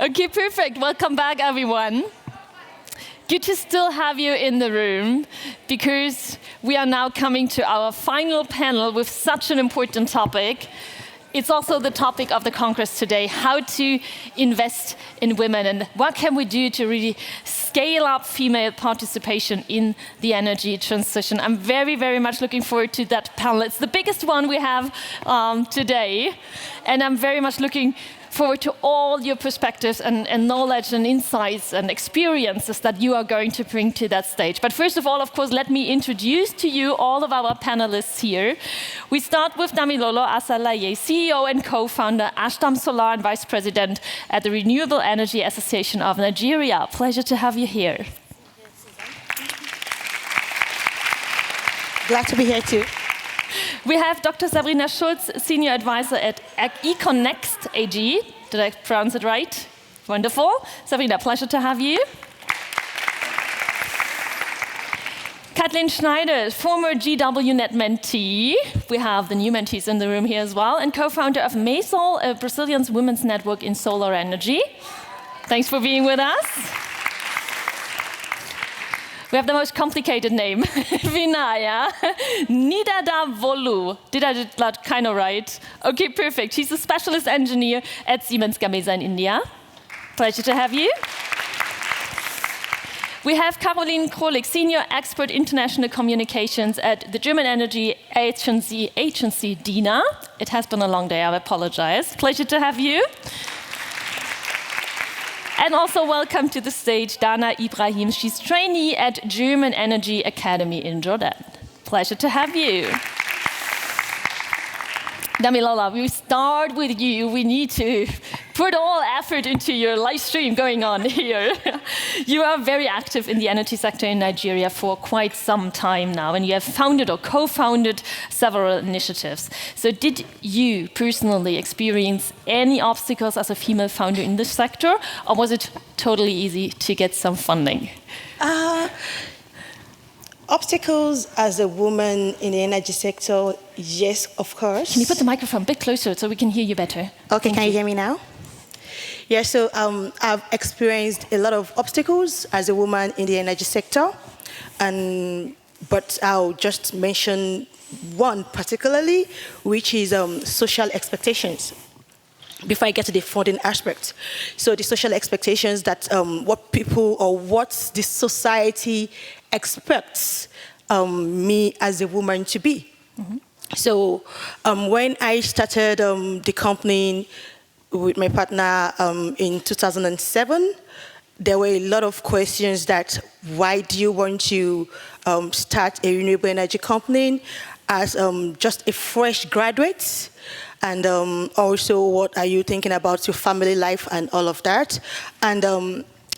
Okay, perfect. Welcome back, everyone. Good to still have you in the room, because we are now coming to our final panel with such an important topic. It's also the topic of the Congress today, how to invest in women and what can we do to really scale up female participation in the energy transition. I'm very, very much looking forward to that panel. It's the biggest one we have today, and I'm very much looking forward to all your perspectives and knowledge and insights and experiences that you are going to bring to that stage. But first of all, of course, let me introduce to you all of our panelists here. We start with Damilola Asaleye, CEO and co-founder, Ashdam Solar and Vice President at the Renewable Energy Association of Nigeria. Pleasure to have you here. Glad to be here too. We have Dr. Sabrina Schulz, Senior Advisor at econnext AG. Did I pronounce it right? Wonderful. Sabrina, pleasure to have you. Kathlen Schneider, former GWNet mentee. We have the new mentees in the room here as well. And co-founder of MESOL, a Brazilian women's network in solar energy. Thanks for being with us. We have the most complicated name, Nidadavolu. Did I do that kind of right? Okay, perfect. She's a specialist engineer at Siemens Gamesa in India. Pleasure to have you. We have Carolin Krolik, senior expert international communications at the German energy agency dena. It has been a long day, I apologize. Pleasure to have you. And also welcome to the stage, Dana Ibrahim. She's trainee at German Energy Academy in Jordan. Pleasure to have you. Damilola, we start with you. We need to put all effort into your live stream going on here. You are very active in the energy sector in Nigeria for quite some time now, and you have founded or co-founded several initiatives. So did you personally experience any obstacles as a female founder in this sector, or was it totally easy to get some funding? Obstacles as a woman in the energy sector, yes, of course. Can you put the microphone a bit closer so we can hear you better? Okay, can you hear me now? Yeah, so I've experienced a lot of obstacles as a woman in the energy sector, but I'll just mention one particularly, which is social expectations. Before I get to the funding aspect. So the social expectations that what people or what the society expects me as a woman to be. Mm-hmm. So when I started the company with my partner in 2007, there were a lot of questions that why do you want to start a renewable energy company as just a fresh graduate? And also, what are you thinking about your family life and all of that? And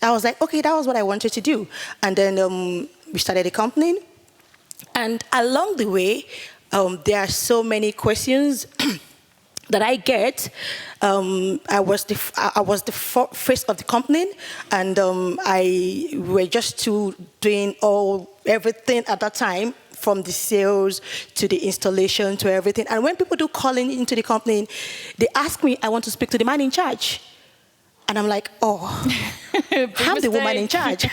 I was like, okay, that was what I wanted to do. And then we started a company. And along the way, there are so many questions that I get. I was the face of the company, and I were just doing everything at that time, from the sales to the installation to everything. And when people do calling into the company, they ask me, I want to speak to the man in charge. And I'm like, oh, I'm the woman in charge.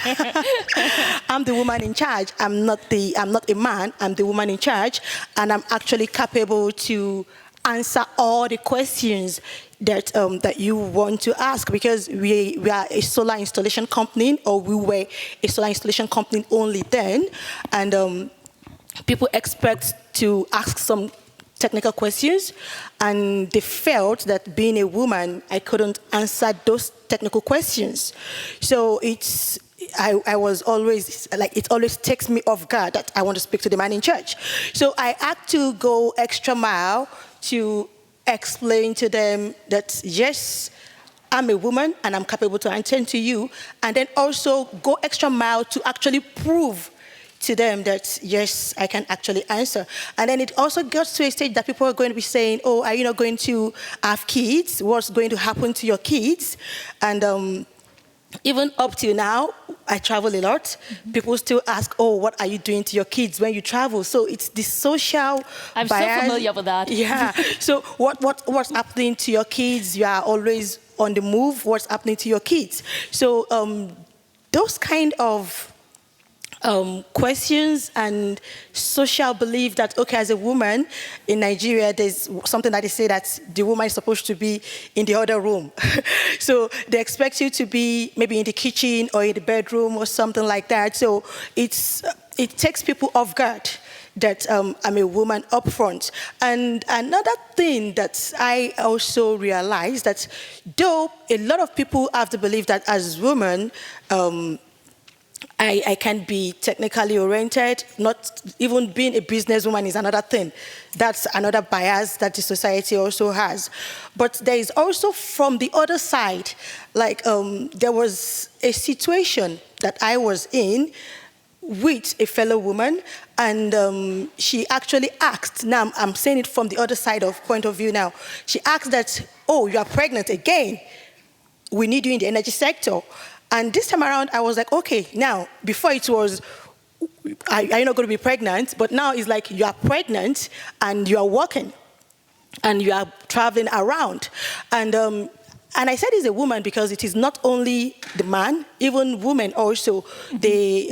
I'm the woman in charge. I'm not a man, I'm the woman in charge. And I'm actually capable to answer all the questions that you want to ask, because we are a solar installation company, or we were a solar installation company only then. And people expect to ask some technical questions, and they felt that being a woman, I couldn't answer those technical questions. So I was always, like, it always takes me off guard that I want to speak to the man in charge. So I had to go extra mile to explain to them that, yes, I'm a woman and I'm capable to attend to you, and then also go extra mile to actually prove to them that, yes, I can actually answer. And then it also gets to a stage that people are going to be saying, oh, are you not going to have kids? What's going to happen to your kids? And even up till now, I travel a lot. People still ask, "Oh, what are you doing to your kids when you travel?" So it's the social I'm bias. so familiar with that. Yeah. So what's happening to your kids? You are always on the move. What's happening to your kids? So those kind of questions and social belief that, okay, as a woman in Nigeria, there's something that they say that the woman is supposed to be in the other room. So they expect you to be maybe in the kitchen or in the bedroom or something like that. So it takes people off guard that I'm a woman up front. And another thing that I also realized that though a lot of people have the belief that as women, I can be technically oriented, not even being a businesswoman is another thing. That's another bias that the society also has. But there is also from the other side, like there was a situation that I was in with a fellow woman, and she actually asked, now I'm saying it from the other side of point of view now, she asked that, "Oh, you are pregnant again. We need you in the energy sector." And this time around, I was like, okay, now, before it was, are you not going to be pregnant? But now it's like, you are pregnant and you are working and you are traveling around. And I said it's a woman because it is not only the man, even women also. They,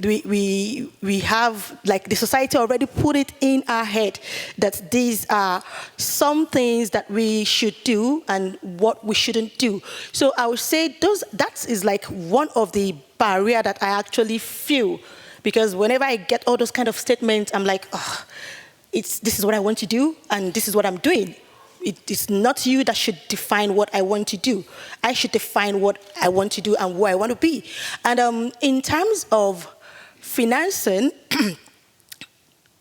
we have, like the society already put it in our head that these are some things that we should do and what we shouldn't do. So I would say that is like one of the barrier that I actually feel, because whenever I get all those kind of statements, I'm like, oh, this is what I want to do and this is what I'm doing. It is not you that should define what I want to do. I should define what I want to do and who I want to be. And in terms of financing,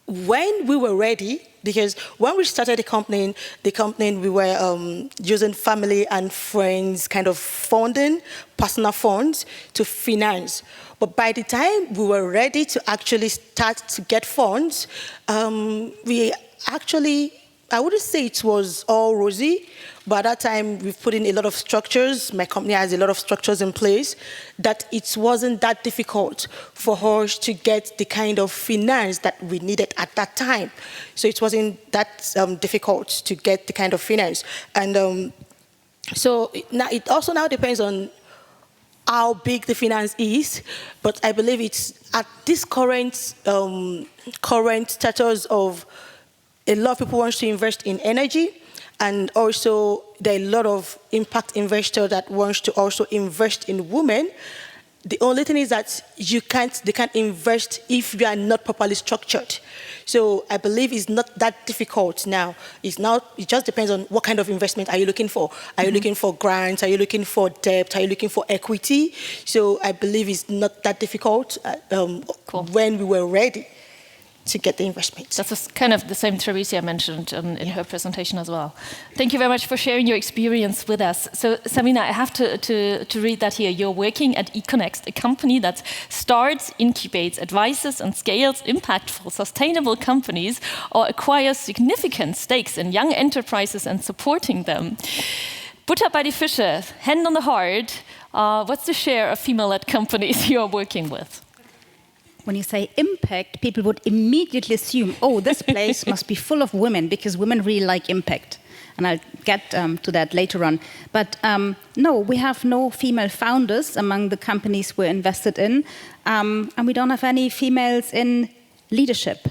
when we were ready, because when we started the company we were using family and friends kind of funding, personal funds to finance. But by the time we were ready to actually start to get funds, we actually, I wouldn't say it was all rosy, but at that time we've put in a lot of structures. My company has a lot of structures in place that it wasn't that difficult for us to get the kind of finance that we needed at that time. So it wasn't that difficult to get the kind of finance. And so it also now depends on how big the finance is, but I believe it's at this current status of a lot of people want to invest in energy, and also there are a lot of impact investors that want to also invest in women. The only thing is that they can't invest if you are not properly structured. So I believe it's not that difficult now. It just depends on what kind of investment are you looking for. Are you looking for grants? Are you looking for debt? Are you looking for equity? So I believe it's not that difficult when we were ready to get the investment. That's kind of the same Teresa mentioned in her presentation as well. Thank you very much for sharing your experience with us. So Sabrina, I have to read that here. You're working at econnext, a company that starts, incubates, advises and scales impactful, sustainable companies or acquires significant stakes in young enterprises and supporting them. Butter bei die Fische, hand on the heart, what's the share of female-led companies you are working with? When you say impact, people would immediately assume, oh, this place must be full of women because women really like impact. And I'll get to that later on. But no, we have no female founders among the companies we're invested in. And we don't have any females in leadership.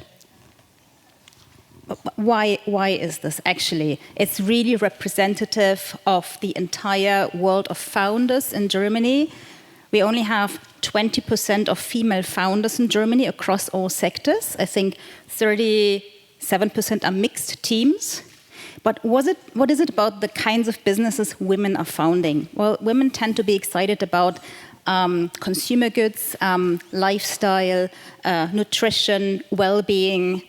Why is this actually? It's really representative of the entire world of founders in Germany. We only have 20% of female founders in Germany across all sectors. I think 37% are mixed teams. But what is it about the kinds of businesses women are founding? Well, women tend to be excited about consumer goods, lifestyle, nutrition, well-being,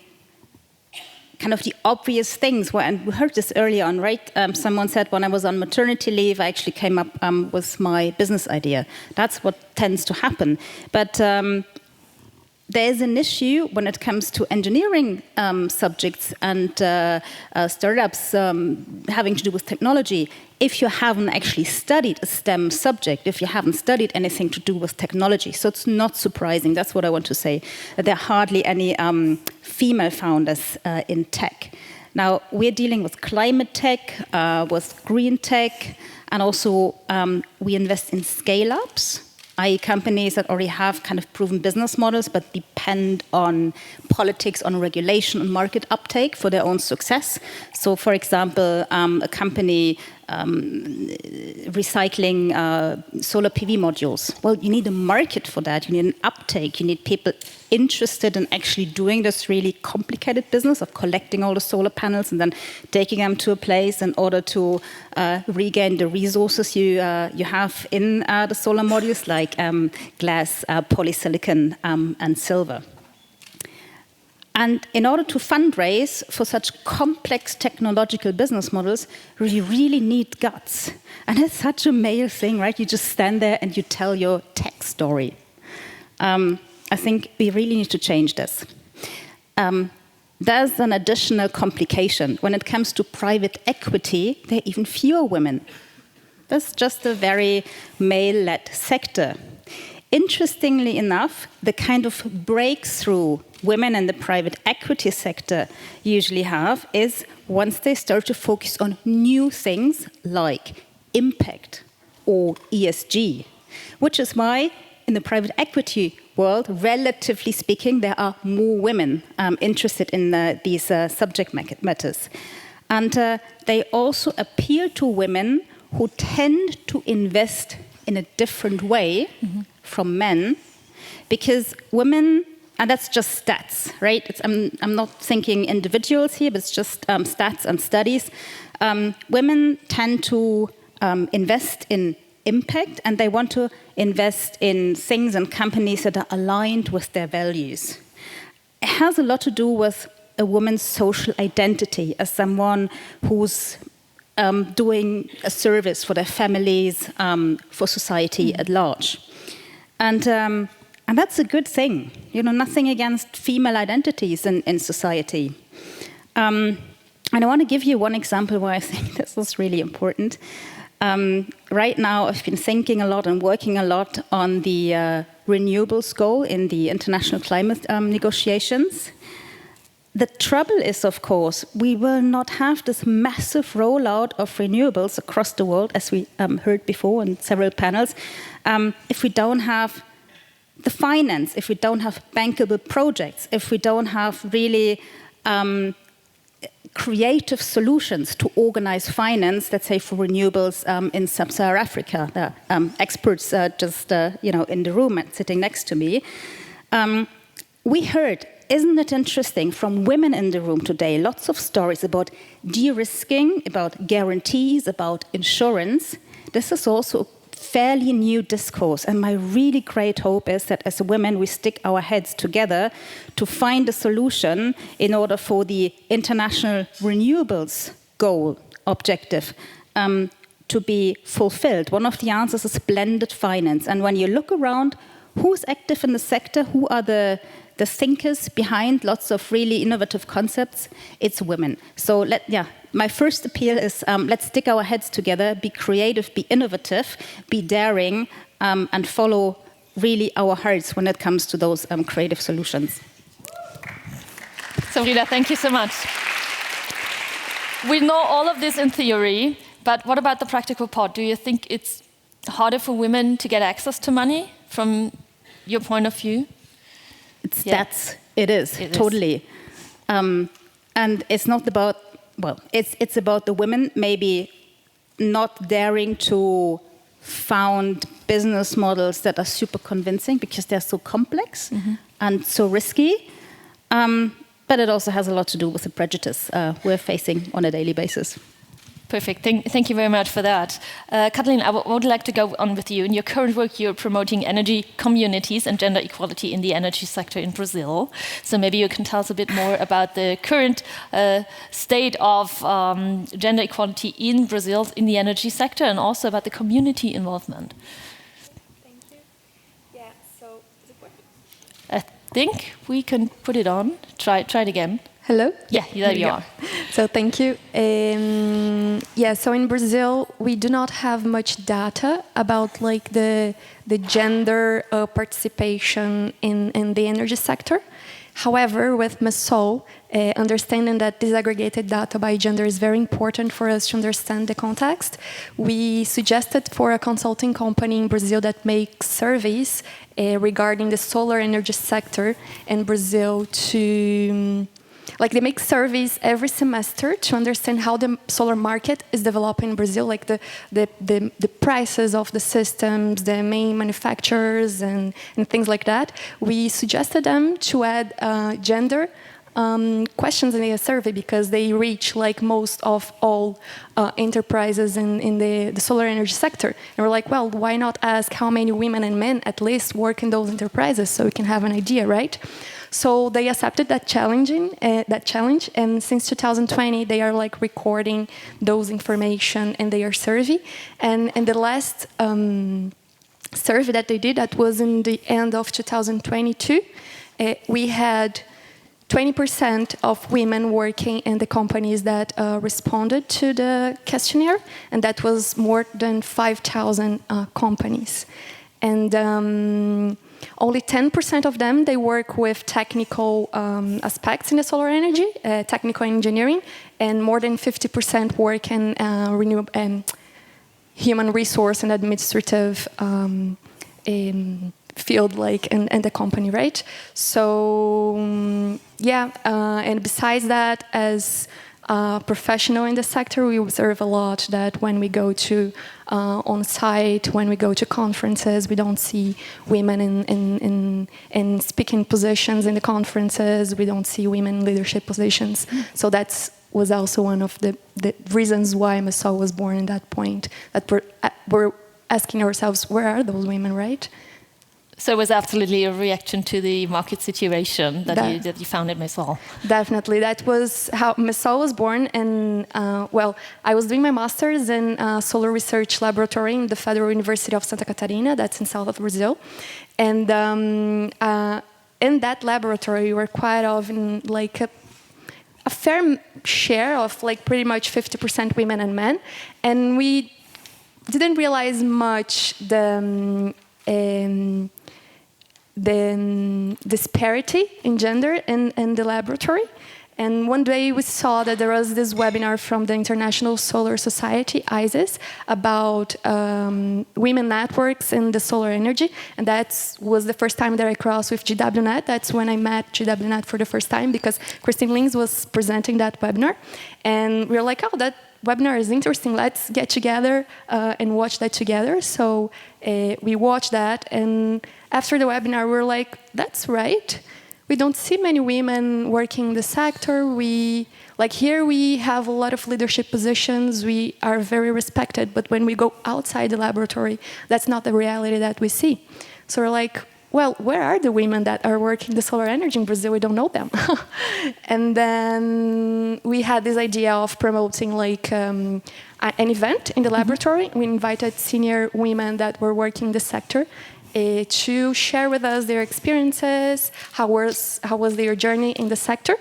kind of the obvious things. And we heard this earlier on, right? Someone said when I was on maternity leave, I actually came up with my business idea. That's what tends to happen. But there's an issue when it comes to engineering subjects and startups having to do with technology. If you haven't actually studied a STEM subject, if you haven't studied anything to do with technology, so it's not surprising, that's what I want to say, that there are hardly any female founders in tech. Now, we're dealing with climate tech, with green tech, and also we invest in scale-ups, i.e. companies that already have kind of proven business models but depend on politics, on regulation, on market uptake for their own success. So, for example, a company recycling solar PV modules. Well, you need a market for that. You need an uptake. You need people interested in actually doing this really complicated business of collecting all the solar panels and then taking them to a place in order to regain the resources you have in the solar modules, like glass, polysilicon, and silver. And in order to fundraise for such complex technological business models, you really need guts. And it's such a male thing, right? You just stand there and you tell your tech story. I think we really need to change this. There's an additional complication. When it comes to private equity, there are even fewer women. That's just a very male-led sector. Interestingly enough, the kind of breakthrough women in the private equity sector usually have is once they start to focus on new things like impact or ESG, which is why in the private equity world, relatively speaking, there are more women interested in these subject matters. And they also appeal to women who tend to invest in a different way from men, because women, and that's just stats, right? I'm not thinking individuals here, but it's just stats and studies. Women tend to invest in impact, and they want to invest in things and companies that are aligned with their values. It has a lot to do with a woman's social identity as someone who's doing a service for their families, for society at large. And that's a good thing. You know, nothing against female identities in society. And I want to give you one example why I think this is really important. Right now, I've been thinking a lot and working a lot on the renewables goal in the international climate negotiations. The trouble is, of course, we will not have this massive rollout of renewables across the world, as we heard before in several panels, if we don't have the finance, if we don't have bankable projects, if we don't have really creative solutions to organize finance, let's say for renewables in sub-Saharan Africa. The experts just in the room sitting next to me. We heard, isn't it interesting, from women in the room today, lots of stories about de-risking, about guarantees, about insurance. This is also a fairly new discourse, and my really great hope is that as women we stick our heads together to find a solution in order for the international renewables goal objective to be fulfilled. One of the answers is blended finance, and when you look around, who's active in the sector, who are the thinkers behind lots of really innovative concepts, it's women. So my first appeal is let's stick our heads together, be creative, be innovative, be daring, and follow really our hearts when it comes to those creative solutions. Sabrina, thank you so much. We know all of this in theory, but what about the practical part? Do you think it's harder for women to get access to money from your point of view? It is totally. And it's not about, it's about the women maybe not daring to found business models that are super convincing because they're so complex and so risky. But it also has a lot to do with the prejudice we're facing on a daily basis. Perfect. Thank you very much for that. Kathlen, I would like to go on with you. In your current work, you're promoting energy communities and gender equality in the energy sector in Brazil. So maybe you can tell us a bit more about the current state of gender equality in Brazil in the energy sector, and also about the community involvement. Thank you. Yeah, so is it working? think we can put it on. Try it again. Hello? Yeah, there you are. So thank you. So in Brazil, we do not have much data about like the gender participation in the energy sector. However, with MESOL, understanding that disaggregated data by gender is very important for us to understand the context, we suggested for a consulting company in Brazil that makes surveys regarding the solar energy sector in Brazil to... Like they make surveys every semester to understand how the solar market is developing in Brazil, like the prices of the systems, the main manufacturers, and things like that. We suggested them to add gender questions in their survey because they reach like most of all enterprises in the solar energy sector. And we're like, well, why not ask how many women and men at least work in those enterprises so we can have an idea, right? So they accepted that challenge, and since 2020 they are like recording those information in their survey. And in the last survey that they did, that was in the end of 2022, we had 20% of women working in the companies that responded to the questionnaire, and that was more than 5,000 companies. And only 10% of them, they work with technical aspects in the solar energy, technical engineering, and more than 50% work in renewable and human resource and administrative field, like in the company, right? So and besides that, as a professional in the sector, we observe a lot that when we go to on site, when we go to conferences, we don't see women in speaking positions in the conferences. We don't see women in leadership positions. So that was also one of the reasons why MESOL was born at that point. That we're asking ourselves, where are those women, right? So it was absolutely a reaction to the market situation that you found at MESOL. Definitely. That was how MESOL was born. And, I was doing my master's in solar research laboratory in the Federal University of Santa Catarina, that's in south of Brazil. And in that laboratory, we were quite often like a fair share of like pretty much 50% women and men. And we didn't realize much the disparity in gender in the laboratory. And one day we saw that there was this webinar from the International Solar Society, ISIS, about women networks in the solar energy. And that was the first time that I crossed with GWNet. That's when I met GWNet for the first time, because Christine Lings was presenting that webinar. And we were like, oh, that webinar is interesting. Let's get together and watch that together. So we watched that, and after the webinar, we were like, that's right. We don't see many women working in the sector. Here we have a lot of leadership positions. We are very respected, but when we go outside the laboratory, that's not the reality that we see. So we're like, well, where are the women that are working the solar energy in Brazil? We don't know them. And then we had this idea of promoting like an event in the laboratory. We invited senior women that were working the sector to share with us their experiences, how was their journey in the sector.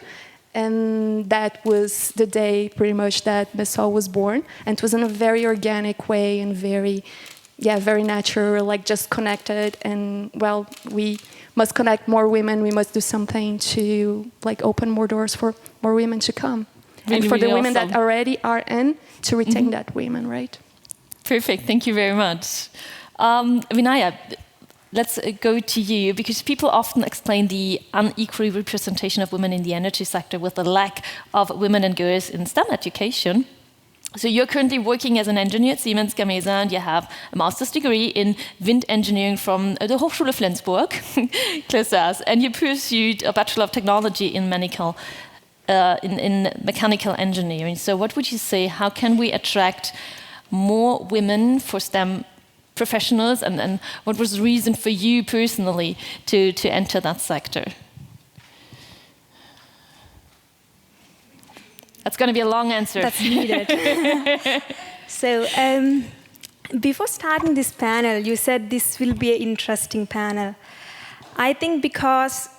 And that was the day pretty much that MESOL was born. And it was in a very organic way and very natural, like just connected. And well, we must connect more women. We must do something to like open more doors for more women to come. Really, and for really the women awesome. that already are in, to retain that women, right? Perfect, thank you very much. Vinaya, let's go to you, because people often explain the unequal representation of women in the energy sector with the lack of women and girls in STEM education. So you're currently working as an engineer at Siemens Gamesa, and you have a master's degree in wind engineering from the Hochschule Flensburg, close to us, and you pursued a Bachelor of Technology in mechanical engineering. So what would you say, how can we attract more women for STEM professionals, and what was the reason for you personally to enter that sector? That's going to be a long answer. That's needed. So before starting this panel, you said this will be an interesting panel. I think because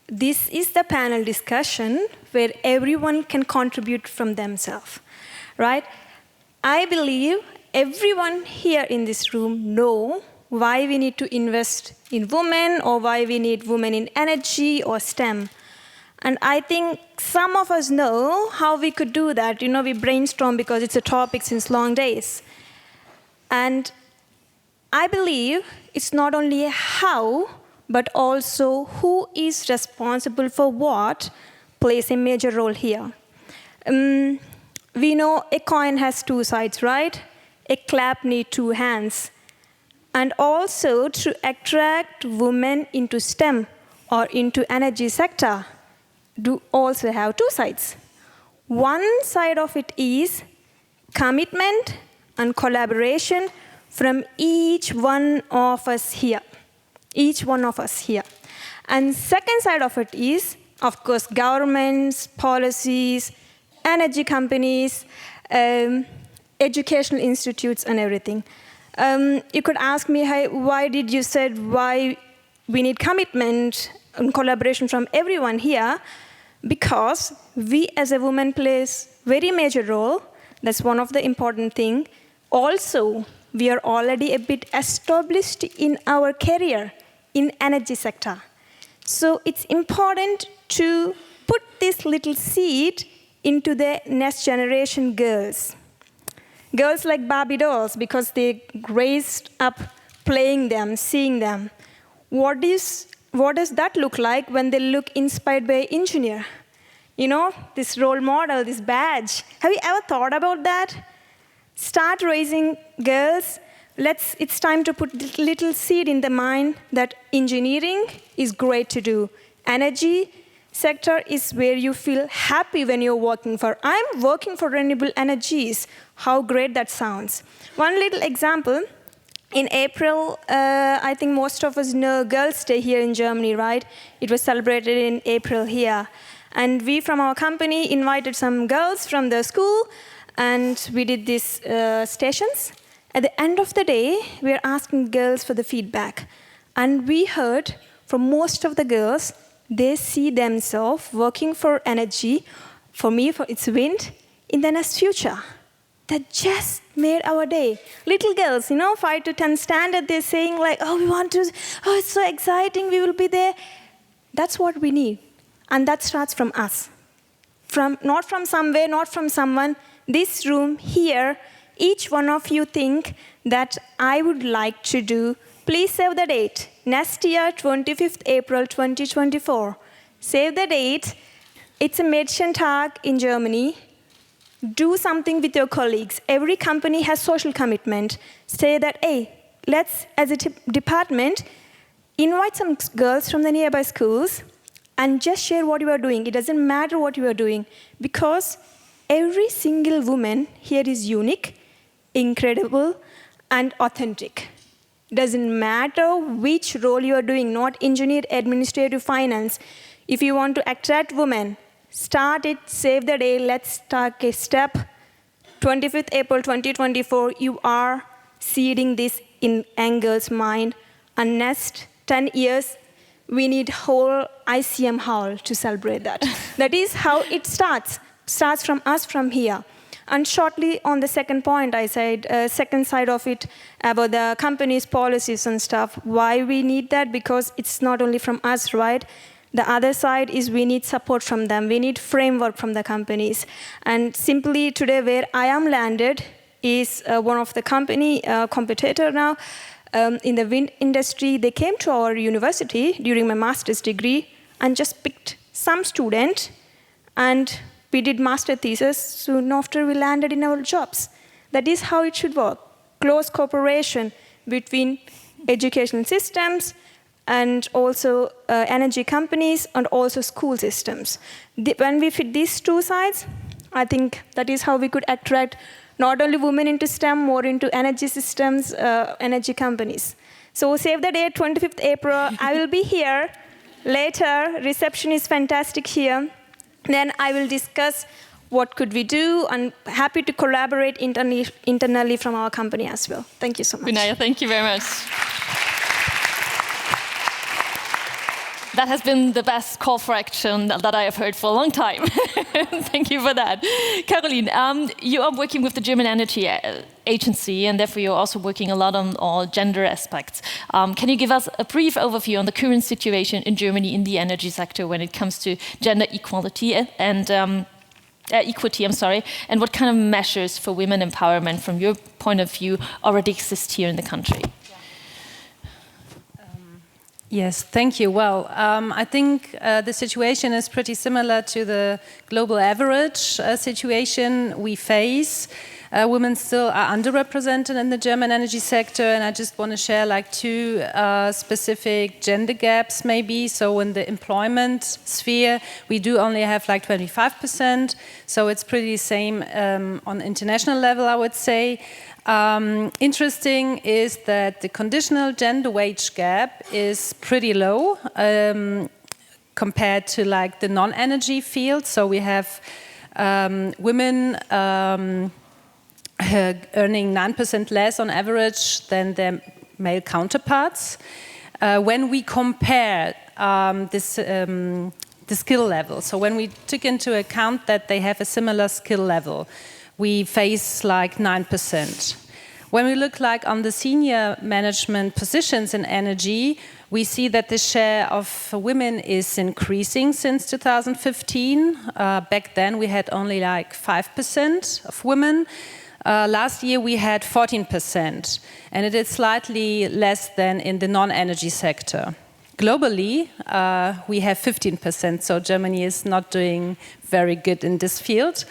this is the panel discussion where everyone can contribute from themselves, right? I believe everyone here in this room know why we need to invest in women or why we need women in energy or STEM. And I think some of us know how we could do that. You know, we brainstorm because it's a topic since long days. And I believe it's not only how, but also who is responsible for what plays a major role here. We know a coin has two sides, right? A clap needs two hands. And also to attract women into STEM or into energy sector, do also have two sides. One side of it is commitment and collaboration from each one of us here. Each one of us here. And second side of it is, of course, governments, policies, energy companies, educational institutes, and everything. You could ask me, hey, why did you say why we need commitment and collaboration from everyone here? Because we as a woman plays very major role. That's one of the important thing. Also, we are already a bit established in our career in energy sector. So it's important to put this little seed into the next generation girls. Girls like Barbie dolls, because they raised up playing them, seeing them. What does that look like when they look inspired by an engineer? You know, this role model, this badge. Have you ever thought about that? Start raising girls. It's time to put little seed in the mind that engineering is great to do. Energy sector is where you feel happy when you're working for. I'm working for renewable energies. How great that sounds. One little example. In April, I think most of us know Girls' Day here in Germany, right? It was celebrated in April here. And we from our company invited some girls from the school, and we did these stations. At the end of the day, we are asking girls for the feedback. And we heard from most of the girls, they see themselves working for energy, for me, for it's wind, in the next future. That just made our day. Little girls, 5 to 10 standard, they're saying like, oh, we want to, oh, it's so exciting, we will be there. That's what we need. And that starts from us. Not from somewhere, not from someone. This room here, each one of you think that I would like to do. Please save the date. Next year, 25th April 2024. Save the date. It's a Mädchentag in Germany. Do something with your colleagues. Every company has social commitment. Say that, hey, let's, as a department, invite some girls from the nearby schools and just share what you are doing. It doesn't matter what you are doing, because every single woman here is unique, incredible, and authentic. Doesn't matter which role you are doing, not engineer, administrative, finance. If you want to attract women, start it, save the day, let's take a step. 25th April 2024, you are seeding this in Engel's mind. And next 10 years, we need whole ICM hall to celebrate that. That is how it starts. Starts from us from here. And shortly on the second point, I said, second side of it, about the company's policies and stuff. Why we need that? Because it's not only from us, right? The other side is we need support from them. We need framework from the companies. And simply today where I am landed is one of the company, competitor now, in the wind industry. They came to our university during my master's degree and just picked some student, and we did master thesis. Soon after we landed in our jobs. That is how it should work. Close cooperation between education systems and also energy companies and also school systems. When we fit these two sides, I think that is how we could attract not only women into STEM, more into energy systems, energy companies. So save the date, 25th April. I will be here later. Reception is fantastic here. Then I will discuss what could we do, and happy to collaborate internally from our company as well. Thank you so much. Vinaya, thank you very much. That has been the best call for action that I have heard for a long time. Thank you for that. Carolin, you are working with the German Energy Agency, and therefore you're also working a lot on all gender aspects. Can you give us a brief overview on the current situation in Germany in the energy sector when it comes to gender equality and equity, and what kind of measures for women empowerment, from your point of view, already exist here in the country? Yes, thank you. Well, I think the situation is pretty similar to the global average situation we face. Women still are underrepresented in the German energy sector, and I just want to share like two specific gender gaps maybe. So in the employment sphere, we do only have like 25%, so it's pretty same on international level, I would say. Interesting is that the conditional gender wage gap is pretty low compared to like the non-energy field. So we have women earning 9% less on average than their male counterparts. When we compare the skill level, so when we took into account that they have a similar skill level, we face like 9%. When we look like on the senior management positions in energy, we see that the share of women is increasing since 2015. Back then we had only like 5% of women. Last year we had 14%, and it is slightly less than in the non-energy sector. Globally, we have 15%, so Germany is not doing very good in this field.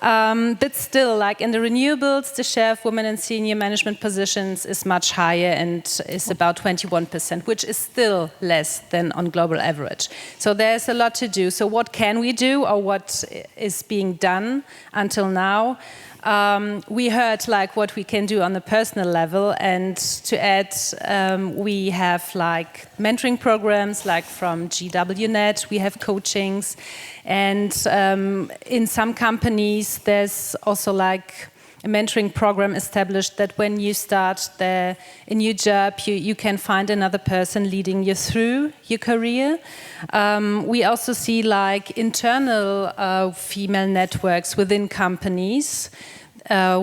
But still, like in the renewables, the share of women in senior management positions is much higher and is about 21%, which is still less than on global average. So there's a lot to do. So what can we do, or what is being done until now? We heard like what we can do on the personal level, and to add, we have like mentoring programs like from GWNet, we have coachings, and in some companies there's also like a mentoring program established that when you start a new job, you can find another person leading you through your career. We also see like internal female networks within companies,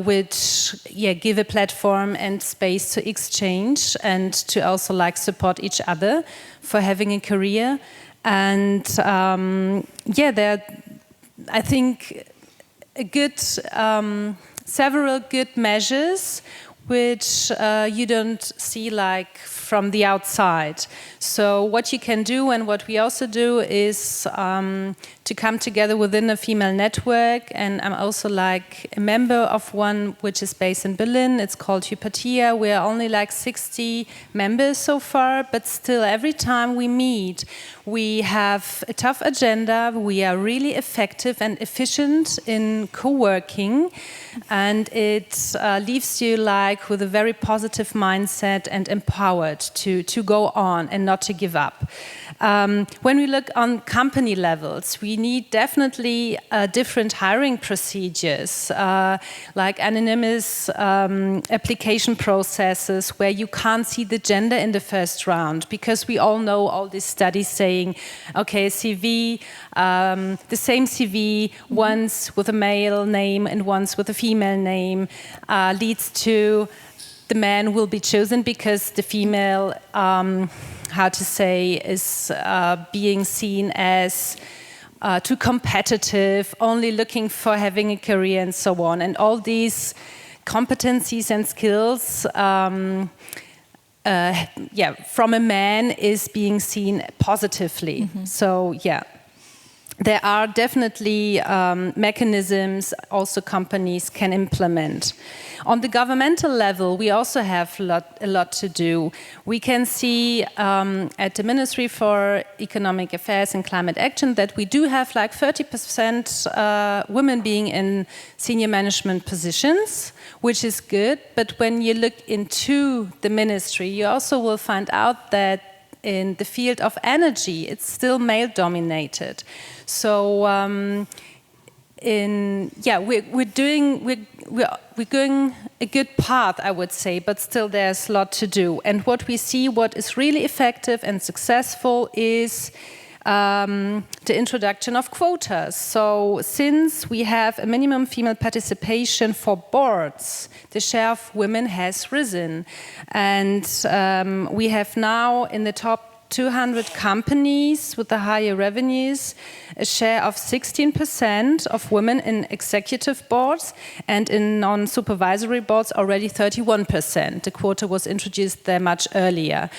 which give a platform and space to exchange and to also like support each other for having a career. And there are, I think, a good several good measures which you don't see like from the outside. So what you can do, and what we also do, is to come together within a female network, and I'm also like a member of one which is based in Berlin. It's called Hypatia. We're only like 60 members so far, but still every time we meet, we have a tough agenda. We are really effective and efficient in co-working, and it leaves you like with a very positive mindset and empowered to go on and not to give up. When we look on company levels, we need definitely different hiring procedures, like anonymous application processes where you can't see the gender in the first round, because we all know all these studies saying, okay, CV, the same CV, once with a male name and once with a female name, leads to the man will be chosen because the female, is being seen as too competitive, only looking for having a career and so on. And all these competencies and skills from a man is being seen positively. Mm-hmm. So, there are definitely mechanisms also companies can implement. On the governmental level, we also have a lot to do. We can see at the Ministry for Economic Affairs and Climate Action that we do have like 30% women being in senior management positions, which is good. But when you look into the ministry, you also will find out that in the field of energy, it's still male-dominated. So we're going a good path, I would say, but still there's a lot to do. And what we see, what is really effective and successful is the introduction of quotas. So since we have a minimum female participation for boards, the share of women has risen. And we have now in the top 200 companies with the higher revenues, a share of 16% of women in executive boards, and in non-supervisory boards already 31%. The quota was introduced there much earlier.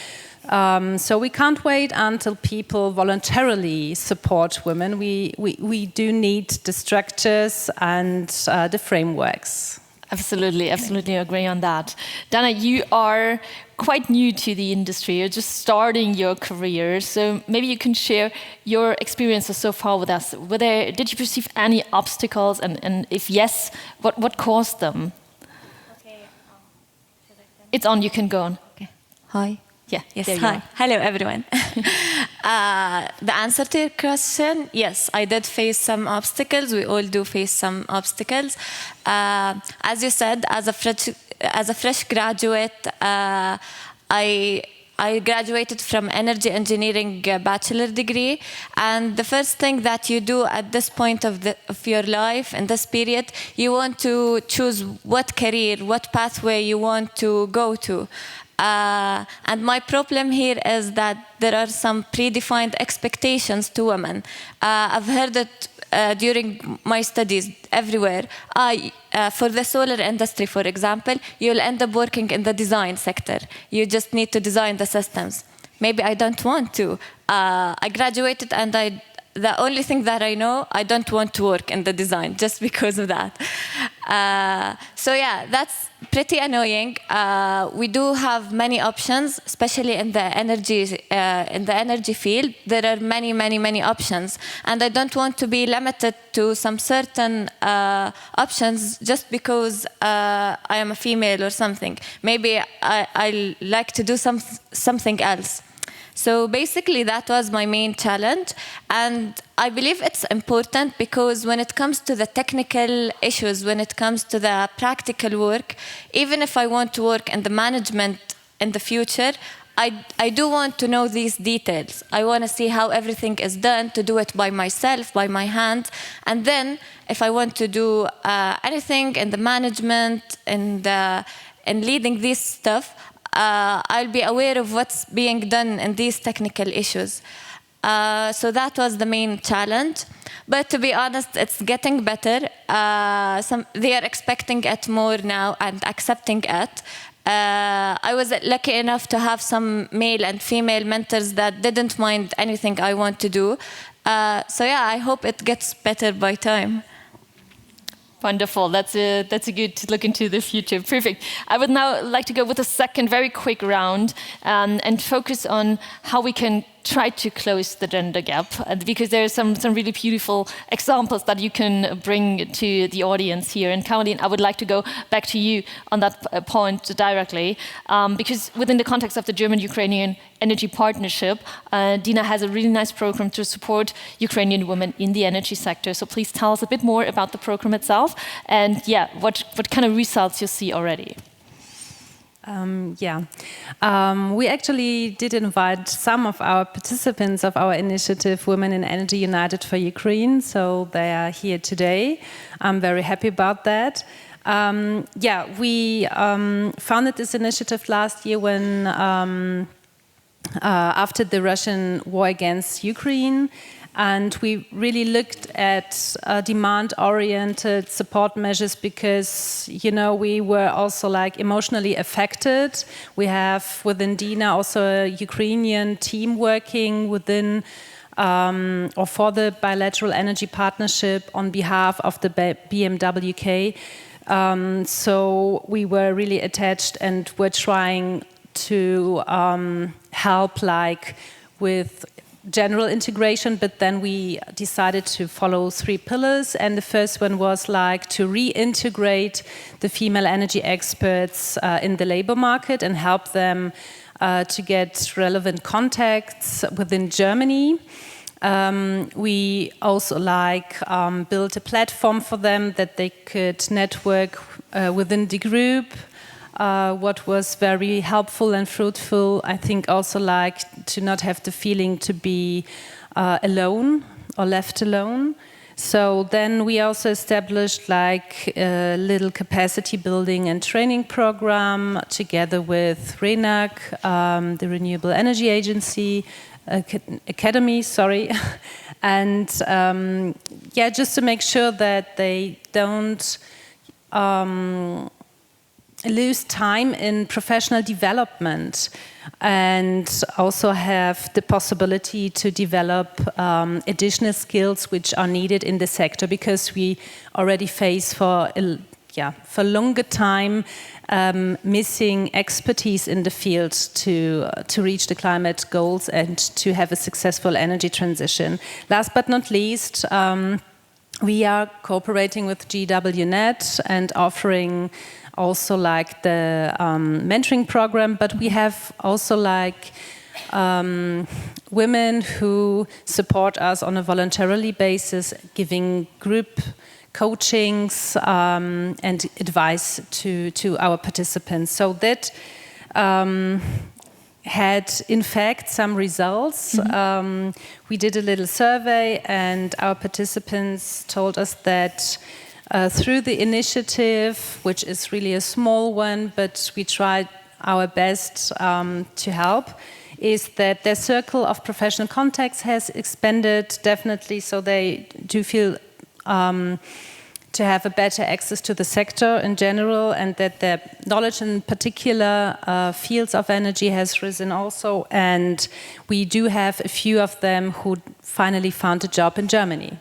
So we can't wait until people voluntarily support women. We do need the structures and the frameworks. Absolutely, absolutely agree on that. Dana, you are quite new to the industry. You're just starting your career. So maybe you can share your experiences so far with us. Did you perceive any obstacles? And if yes, what caused them? Okay. It's on, you can go on. Okay. Hi. Yeah, yes, there you hi. are. Hello, everyone. The answer to your question, yes, I did face some obstacles. We all do face some obstacles. As you said, as a fresh graduate, I graduated from energy engineering bachelor degree, and the first thing that you do at this point of your life, in this period, you want to choose what career, what pathway you want to go to. And my problem here is that there are some predefined expectations to women. I've heard it during my studies everywhere. For the solar industry, for example, you'll end up working in the design sector. You just need to design the systems. Maybe I don't want to. I graduated and the only thing that I know, I don't want to work in the design just because of that. So yeah, that's pretty annoying. We do have many options, especially in the energy field. There are many options, and I don't want to be limited to some certain options just because I am a female or something. Maybe I like to do something else. So basically, that was my main challenge, and I believe it's important because when it comes to the technical issues, when it comes to the practical work, even if I want to work in the management in the future, I do want to know these details. I want to see how everything is done, to do it by myself, by my hands, and then if I want to do anything in the management and leading this stuff, I'll be aware of what's being done in these technical issues. So that was the main challenge. But to be honest, it's getting better. They are expecting it more now and accepting it. I was lucky enough to have some male and female mentors that didn't mind anything I want to do. So yeah, I hope it gets better by time. Wonderful. That's a good look into the future. Perfect. I would now like to go with a second very quick round and focus on how we can try to close the gender gap, because there are some really beautiful examples that you can bring to the audience here. And Carolin, I would like to go back to you on that point directly, because within the context of the German-Ukrainian Energy Partnership, dena has a really nice program to support Ukrainian women in the energy sector. So please tell us a bit more about the program itself, and yeah, what kind of results you see already. We actually did invite some of our participants of our initiative, Women in Energy United for Ukraine, so they are here today. I'm very happy about that. We founded this initiative last year when, after the Russian war against Ukraine, and we really looked at demand-oriented support measures because, you know, we were also like emotionally affected. We have within dena also a Ukrainian team working within or for the bilateral energy partnership on behalf of the BMWK. So we were really attached and were trying to help like with general integration, but then we decided to follow 3 pillars, and the first one was like to reintegrate the female energy experts in the labor market and help them to get relevant contacts within Germany. We also built a platform for them that they could network within the group. What was very helpful and fruitful, I think also like to not have the feeling to be alone or left alone. So then we also established like a little capacity building and training program together with RENAC, the Renewable Energy Agency, Academy, sorry. And yeah, just to make sure that they don't lose time in professional development and also have the possibility to develop additional skills which are needed in the sector, because we already face for longer time missing expertise in the field to reach the climate goals and to have a successful energy transition. Last but not least, we are cooperating with GWNet and offering also like the mentoring program, but we have also like women who support us on a voluntarily basis, giving group coachings and advice to our participants. So that had in fact some results. We did a little survey and our participants told us that through the initiative, which is really a small one, but we tried our best to help, is that their circle of professional contacts has expanded definitely, so they do feel to have a better access to the sector in general, and that their knowledge in particular fields of energy has risen also, and we do have a few of them who finally found a job in Germany.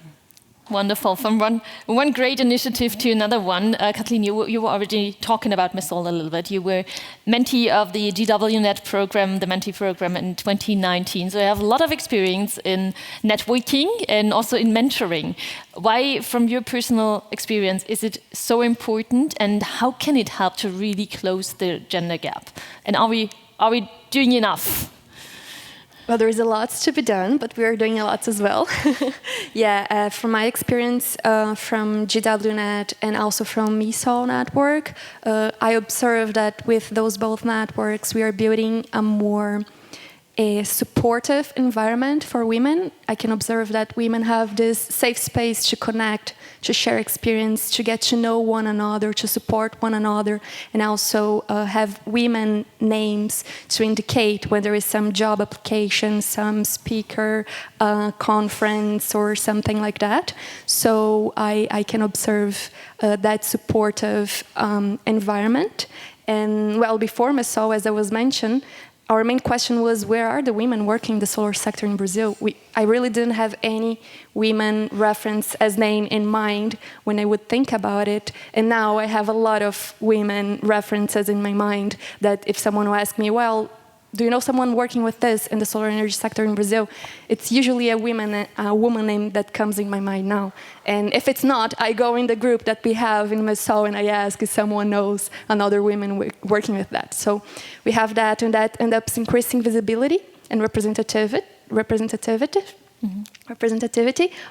Wonderful. From one great initiative to another one. Kathleen, you were already talking about MESOL a little bit. You were mentee of the GWNet program, the mentee program in 2019. So you have a lot of experience in networking and also in mentoring. Why, from your personal experience, is it so important, and how can it help to really close the gender gap? And are we doing enough? Well, there is a lot to be done, but we are doing a lot as well. From my experience from GWNet and also from MESOL network, I observed that with those both networks, we are building a more supportive environment for women. I can observe that women have this safe space to connect, to share experience, to get to know one another, to support one another, and also have women names to indicate when there is some job application, some speaker conference or something like that. So I can observe that supportive environment. And well, before MESOL, as I was mentioned, our main question was, where are the women working in the solar sector in Brazil? I really didn't have any women reference as name in mind when I would think about it. And now I have a lot of women references in my mind that if someone will ask me, well, do you know someone working with this in the solar energy sector in Brazil? It's usually a woman name that comes in my mind now. And if it's not, I go in the group that we have in MESOL and I ask if someone knows another woman working with that. So we have that, and that ends up increasing visibility and representativity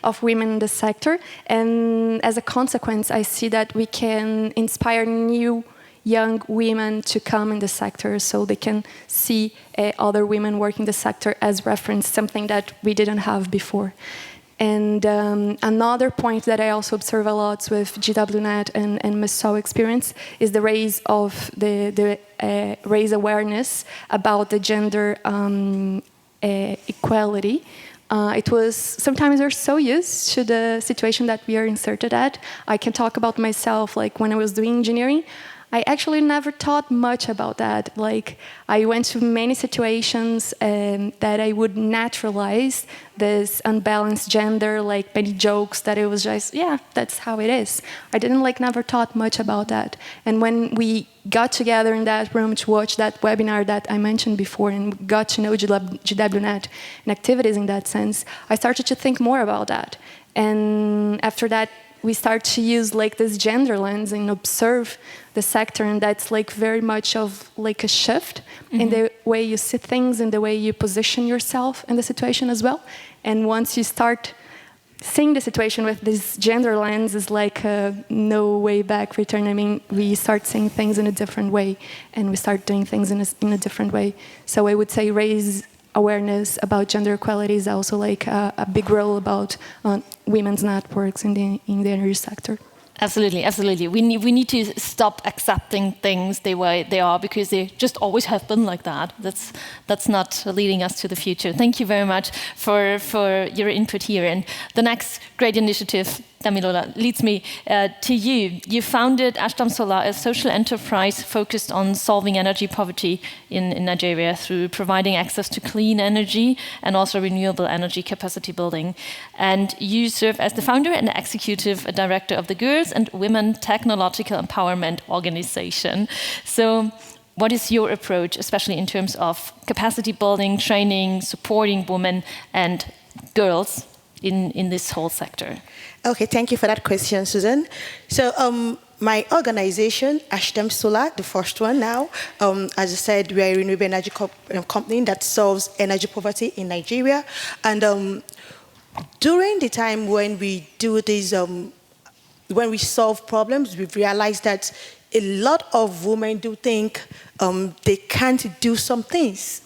of women in the sector. And as a consequence, I see that we can inspire new young women to come in the sector, so they can see other women working the sector as reference, something that we didn't have before. And another point that I also observe a lot with GWNet and MESOL experience is the raise of the raise awareness about the gender equality. It was, sometimes we're so used to the situation that we are inserted at. I can talk about myself, like when I was doing engineering, I actually never thought much about that. Like, I went to many situations that I would naturalize this unbalanced gender, like many jokes that it was just, yeah, that's how it is. I didn't never thought much about that. And when we got together in that room to watch that webinar that I mentioned before and got to know GWNet and activities in that sense, I started to think more about that. And after that, we start to use this gender lens and observe the sector, and that's very much of a shift in the way you see things and the way you position yourself in the situation as well. And once you start seeing the situation with this gender lens is like no way back return. I mean, we start seeing things in a different way, and we start doing things in a different way. So I would say raise awareness about gender equality is also like a big role about women's networks in the energy sector. Absolutely, absolutely. We need to stop accepting things the way they are, because they just always have been like that. That's not leading us to the future. Thank you very much for your input here. And the next great initiative, Damilola, leads me to you. You founded Ashdam Solar, a social enterprise focused on solving energy poverty in Nigeria through providing access to clean energy and also renewable energy capacity building. And you serve as the founder and the executive director of the Girls and Women Technological Empowerment Organization. So what is your approach, especially in terms of capacity building, training, supporting women and girls in this whole sector? Okay, thank you for that question, Susanne. So my organization, Ashdam Solar, the first one now, as I said, we are a renewable energy company that solves energy poverty in Nigeria. And during the time when we do this, when we solve problems, we've realized that a lot of women do think they can't do some things.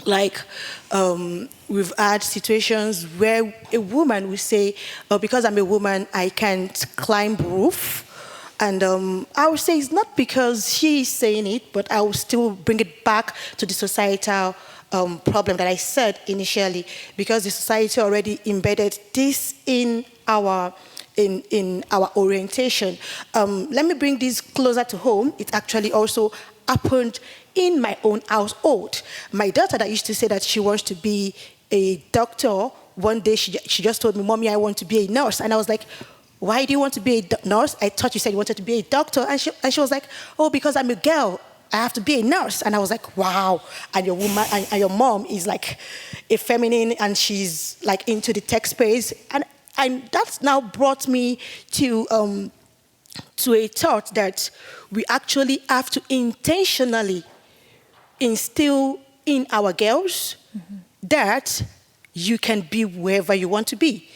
Like we've had situations where a woman will say, oh, because I'm a woman, I can't climb roof. And I would say it's not because she is saying it, but I will still bring it back to the societal problem that I said initially, because the society already embedded this in our orientation. Let me bring this closer to home. It actually also happened in my own household. My daughter that used to say that she wants to be a doctor, one day she just told me, Mommy, I want to be a nurse. And I was like, why do you want to be a nurse? I thought you said you wanted to be a doctor. And she was like, oh, because I'm a girl, I have to be a nurse. And I was like, wow. And your woman and your mom is like a feminine, and she's like into the tech space. And that's now brought me to a thought that we actually have to intentionally instill in our girls that you can be wherever you want to be.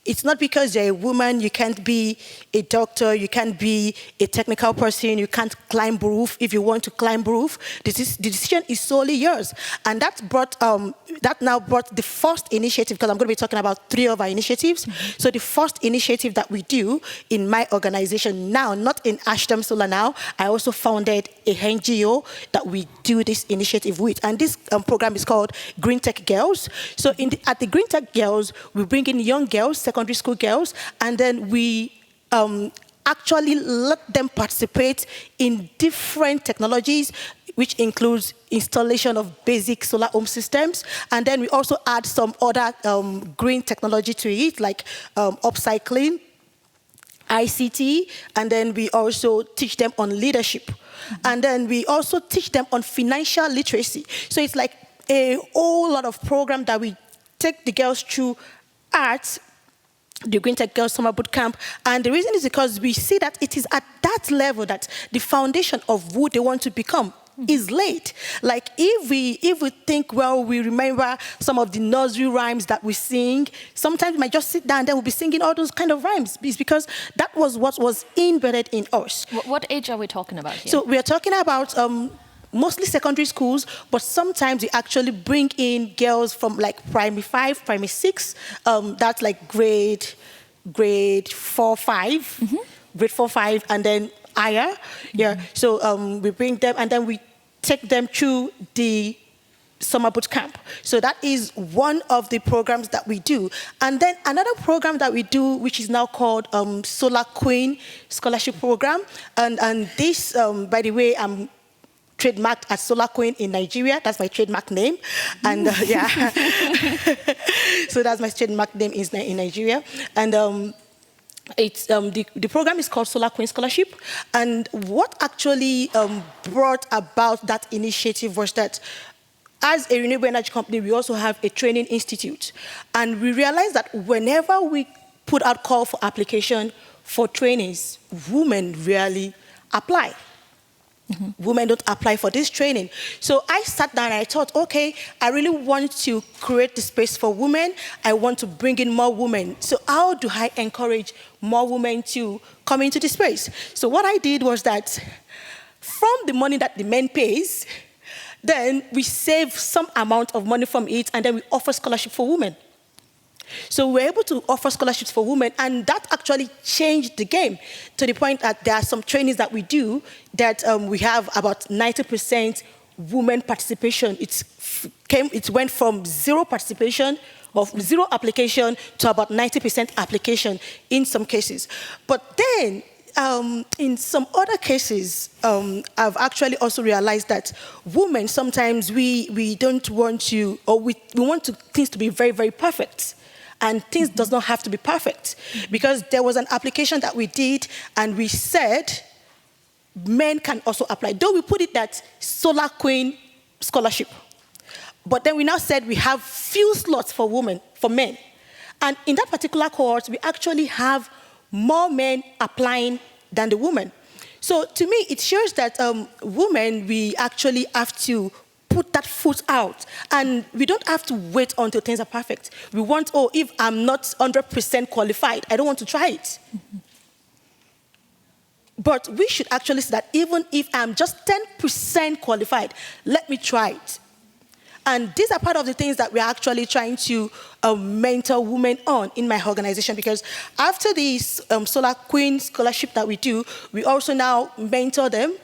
It's not because you're a woman, you can't be a doctor, you can't be a technical person, you can't climb roof if you want to climb roof. The decision is solely yours. And that now brought the first initiative, because I'm going to be talking about 3 of our initiatives. So the first initiative that we do in my organization now, not in Ashdam Solar now, I also founded a NGO that we do this initiative with. And this program is called Green Tech Girls. So at the Green Tech Girls, we bring in young girls, secondary school girls, and then we actually let them participate in different technologies, which includes installation of basic solar home systems. And then we also add some other green technology to it, like upcycling, ICT, and then we also teach them on leadership. And then we also teach them on financial literacy. So it's like a whole lot of program that we take the girls through at the Green Tech Girls Summer Boot Camp. And the reason is because we see that it is at that level that the foundation of who they want to become is laid. Like if we think, well, we remember some of the nursery rhymes that we sing, sometimes we might just sit down and then we'll be singing all those kind of rhymes. It's because that was what was embedded in us. What age are we talking about here? So we are talking about mostly secondary schools, but sometimes we actually bring in girls from like primary 5, primary 6. That's like grade 4, 5, grade 4, 5, and then higher. Yeah. So we bring them, and then we take them through the summer boot camp. So that is one of the programs that we do. And then another program that we do, which is now called Solar Queen Scholarship Program. And this, by the way, I'm trademarked as Solar Queen in Nigeria. That's my trademark name. And yeah, so that's my trademark name in Nigeria. And it's the program is called Solar Queen Scholarship. And what actually brought about that initiative was that as a renewable energy company, we also have a training institute. And we realized that whenever we put out call for application for trainings, women rarely apply. Women don't apply for this training. So I sat down and I thought, okay, I really want to create the space for women. I want to bring in more women. So how do I encourage more women to come into the space? So what I did was that from the money that the men pays, then we save some amount of money from it, and then we offer scholarship for women. So we're able to offer scholarships for women, and that actually changed the game to the point that there are some trainings that we do that we have about 90% women participation. It went from zero participation, of zero application, to about 90% application in some cases. But then, in some other cases, I've actually also realized that women, sometimes we don't want to, or we want things to be very, very perfect. And things does not have to be perfect. Because there was an application that we did, and we said men can also apply. Though we put it that Solar Queen scholarship. But then we now said we have few slots for women, for men. And in that particular cohort, we actually have more men applying than the women. So to me, it shows that women, we actually have to put that foot out. And we don't have to wait until things are perfect. We want, if I'm not 100% qualified, I don't want to try it. But we should actually say that even if I'm just 10% qualified, let me try it. And these are part of the things that we're actually trying to mentor women on in my organization, because after the Solar Queen scholarship that we do, we also now mentor them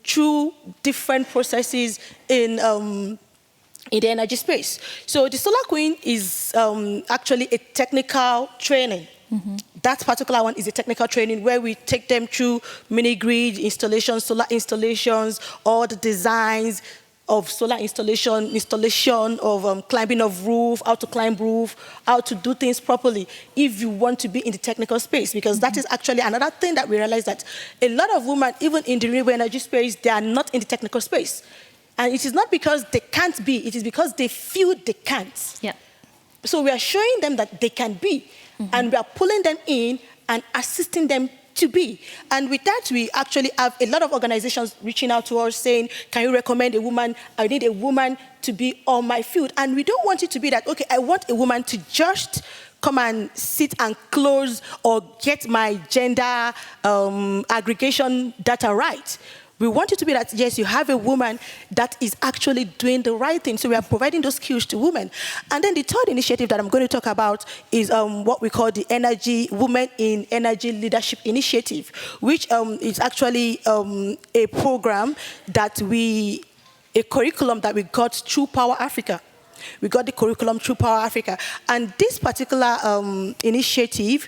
through different processes in the energy space. So the Solar Queen is actually a technical training. That particular one is a technical training where we take them through mini grid installations, solar installations, all the designs of solar installation of climbing of roof, how to climb roof, how to do things properly if you want to be in the technical space. Because that is actually another thing that we realize, that a lot of women, even in the renewable energy space, they are not in the technical space. And it is not because they can't be, it is because they feel they can't. Yeah. So we are showing them that they can be, and we are pulling them in and assisting them to be. And with that, we actually have a lot of organizations reaching out to us saying, can you recommend a woman? I need a woman to be on my field. And we don't want it to be that, okay, I want a woman to just come and sit and close or get my gender aggregation data right. We want it to be that, yes, you have a woman that is actually doing the right thing. So we are providing those skills to women. And then the third initiative that I'm going to talk about is what we call the Women in Energy Leadership Initiative, which is actually a program that a curriculum that we got through Power Africa. We got the curriculum through Power Africa. And this particular initiative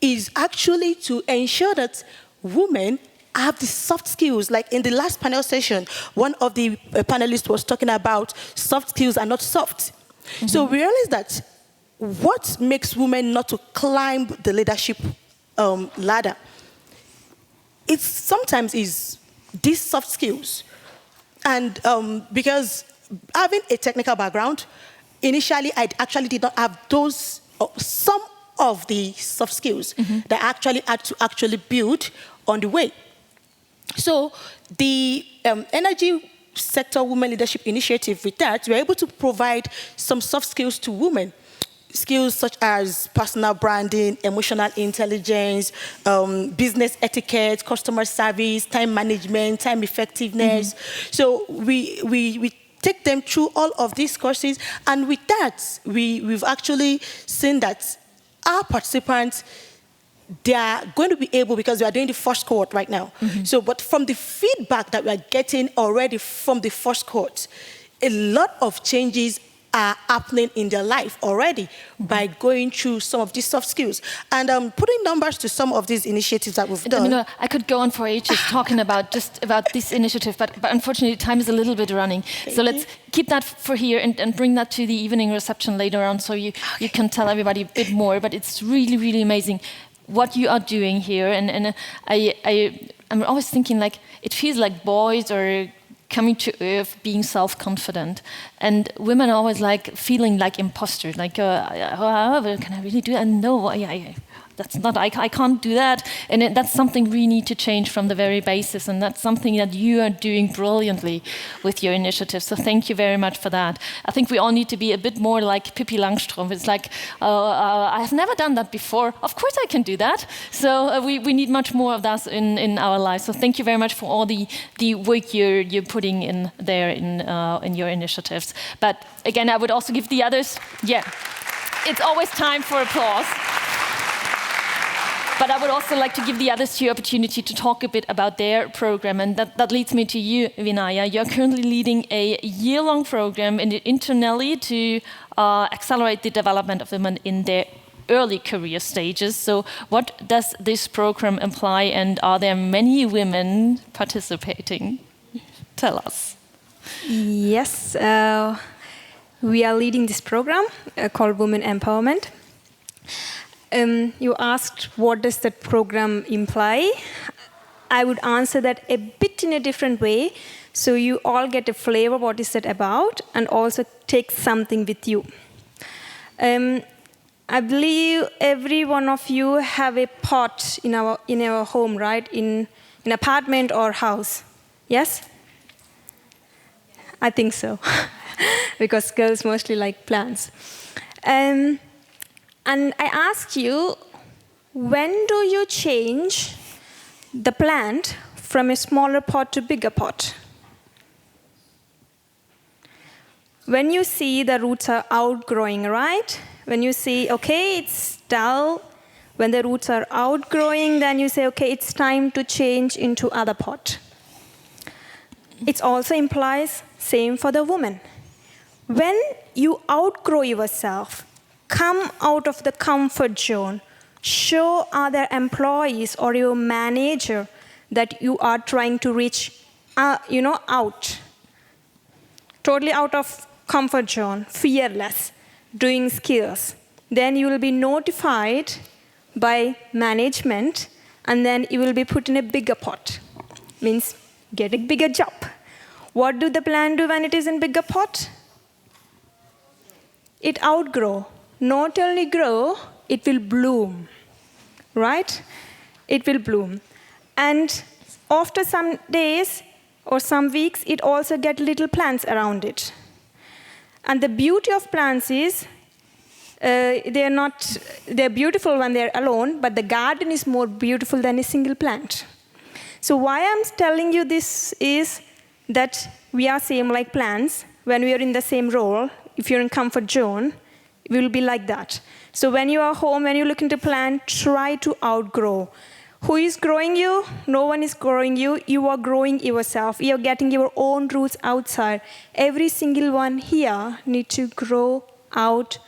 is actually to ensure that women have the soft skills. Like in the last panel session, one of the panelists was talking about soft skills are not soft. So we realized that what makes women not to climb the leadership ladder, it sometimes is these soft skills. And because having a technical background, initially I actually did not have those, some of the soft skills that I actually had to actually build on the way. So the Energy Sector Women Leadership Initiative, with that, we're able to provide some soft skills to women. Skills such as personal branding, emotional intelligence, business etiquette, customer service, time management, time effectiveness. So we take them through all of these courses, and with that, we've actually seen that our participants, they are going to be able, because we are doing the first cohort right now. So, but from the feedback that we are getting already from the first cohort, a lot of changes are happening in their life already by going through some of these soft skills. And putting numbers to some of these initiatives that we've done. I could go on for ages talking about this initiative, but unfortunately time is a little bit running. So let's keep that for here and bring that to the evening reception later on, so you can tell everybody a bit more. But it's really, really amazing what you are doing here. And I'm always thinking, like, it feels like boys are coming to earth being self-confident, and women are always like feeling like imposters, like, can I really do it? And no, I can't do that. And that's something we need to change from the very basis. And that's something that you are doing brilliantly with your initiative. So thank you very much for that. I think we all need to be a bit more like Pippi Langstrumpf. It's like, I have never done that before. Of course I can do that. So we need much more of that in our lives. So thank you very much for all the work you're putting in there in your initiatives. But again, I would also give the others, it's always time for applause. But I would also like to give the others the opportunity to talk a bit about their program. And that leads me to you, Vinaya. You're currently leading a year-long program internally to accelerate the development of women in their early career stages. So what does this program imply, and are there many women participating? Tell us. Yes, we are leading this program called Women Empowerment. You asked, what does that program imply? I would answer that a bit in a different way, so you all get a flavor what is that about, and also take something with you. I believe every one of you have a pot in our home, right? In an apartment or house. Yes? I think so, because girls mostly like plants. And I ask you, when do you change the plant from a smaller pot to bigger pot? When you see the roots are outgrowing, right? When you see, okay, it's dull. When the roots are outgrowing, then you say, okay, it's time to change into other pot. It also implies same for the woman. When you outgrow yourself, come out of the comfort zone, show other employees or your manager that you are trying to reach, out. Totally out of comfort zone, fearless, doing skills. Then you will be notified by management, and then you will be put in a bigger pot. Means get a bigger job. What do the plant do when it is in bigger pot? It outgrow. Not only grow, it will bloom, right? It will bloom. And after some days or some weeks, it also get little plants around it. And the beauty of plants is, they're beautiful when they're alone, but the garden is more beautiful than a single plant. So why I'm telling you this is that we are same like plants. When we are in the same role, if you're in comfort zone, we will be like that. So when you are home, when you look into plant, try to outgrow. Who is growing you? No one is growing you. You are growing yourself. You are getting your own roots outside. Every single one here needs to grow out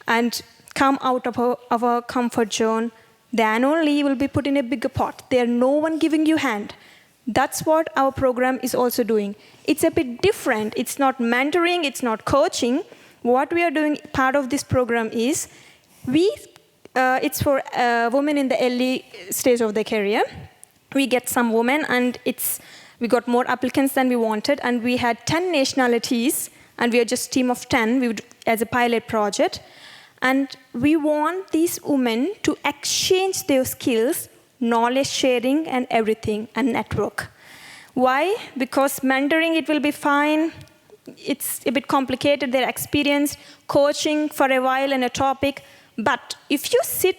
and come out of our comfort zone. Then only you will be put in a bigger pot. There's no one giving you hand. That's what our program is also doing. It's a bit different. It's not mentoring. It's not coaching. What we are doing, part of this program is, it's for women in the early stage of their career. We get some women, and we got more applicants than we wanted, and we had 10 nationalities, and we are just a team of 10 as a pilot project. And we want these women to exchange their skills, knowledge sharing, and everything, and network. Why? Because mentoring, it will be fine. It's a bit complicated, they're experienced, coaching for a while in a topic. But if you sit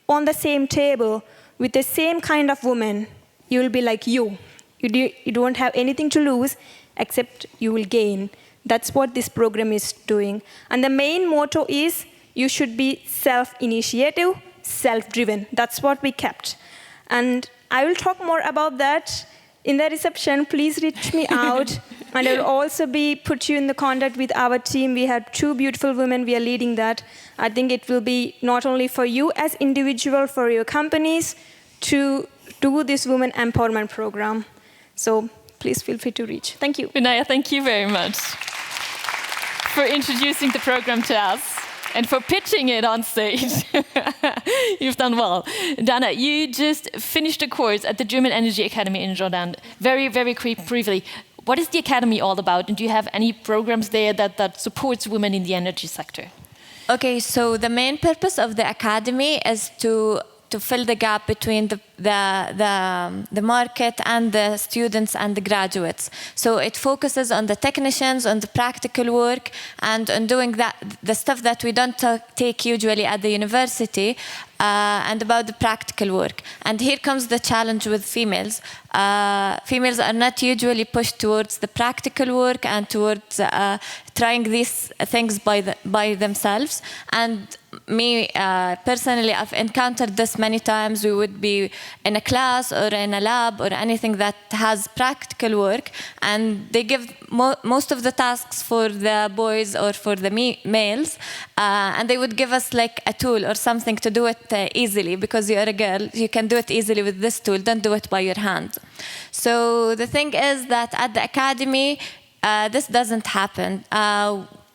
on the same table with the same kind of woman, you will be like you. You don't have anything to lose, except you will gain. That's what this program is doing. And the main motto is, you should be self-initiative, self-driven. That's what we kept. And I will talk more about that in the reception. Please reach me out. And I will also put you in the contact with our team. We have 2 beautiful women. We are leading that. I think it will be not only for you as individual, for your companies, to do this women empowerment program. So please feel free to reach. Thank you. Vinaya, thank you very much for introducing the program to us and for pitching it on stage. You've done well. Dana, you just finished a course at the German Energy Academy in Jordan. Very, very briefly. What is the Academy all about? And do you have any programs there that supports women in the energy sector? Okay, so the main purpose of the Academy is to to fill the gap between the market and the students and the graduates. So it focuses on the technicians, on the practical work, and on doing the stuff that we don't take usually at the university, and about the practical work. And here comes the challenge with females. Females are not usually pushed towards the practical work and towards trying these things by themselves. And me personally, I've encountered this many times. We would be in a class or in a lab or anything that has practical work, and they give most of the tasks for the boys or for the males, and they would give us like a tool or something to do it easily, because you are a girl, you can do it easily with this tool, don't do it by your hand. So the thing is that at the academy, this doesn't happen.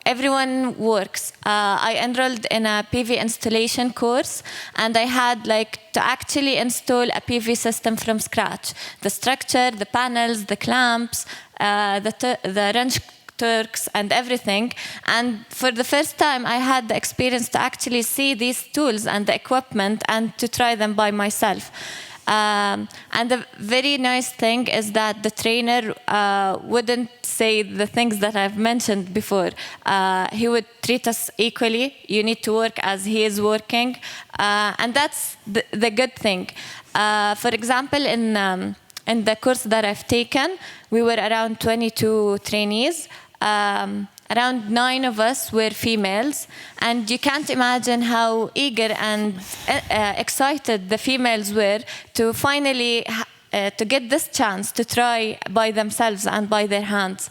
Everyone works. I enrolled in a PV installation course, and I had to actually install a PV system from scratch. The structure, the panels, the clamps, the wrench Turks and everything. And for the first time, I had the experience to actually see these tools and the equipment and to try them by myself. And the very nice thing is that the trainer wouldn't say the things that I've mentioned before. He would treat us equally. You need to work as he is working. And that's the good thing. For example, in the course that I've taken, we were around 22 trainees. Around 9 of us were females, and you can't imagine how eager and excited the females were to finally to get this chance to try by themselves and by their hands.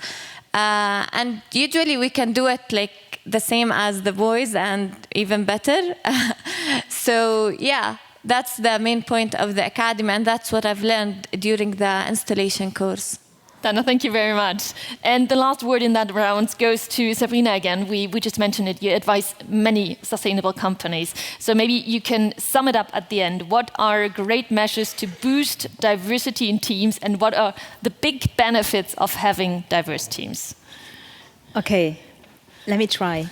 And usually we can do it like the same as the boys and even better. So yeah, that's the main point of the academy, and that's what I've learned during the installation course. Dana, thank you very much. And the last word in that round goes to Sabrina again. We just mentioned it. You advise many sustainable companies. So maybe you can sum it up at the end. What are great measures to boost diversity in teams, and what are the big benefits of having diverse teams? Okay, let me try.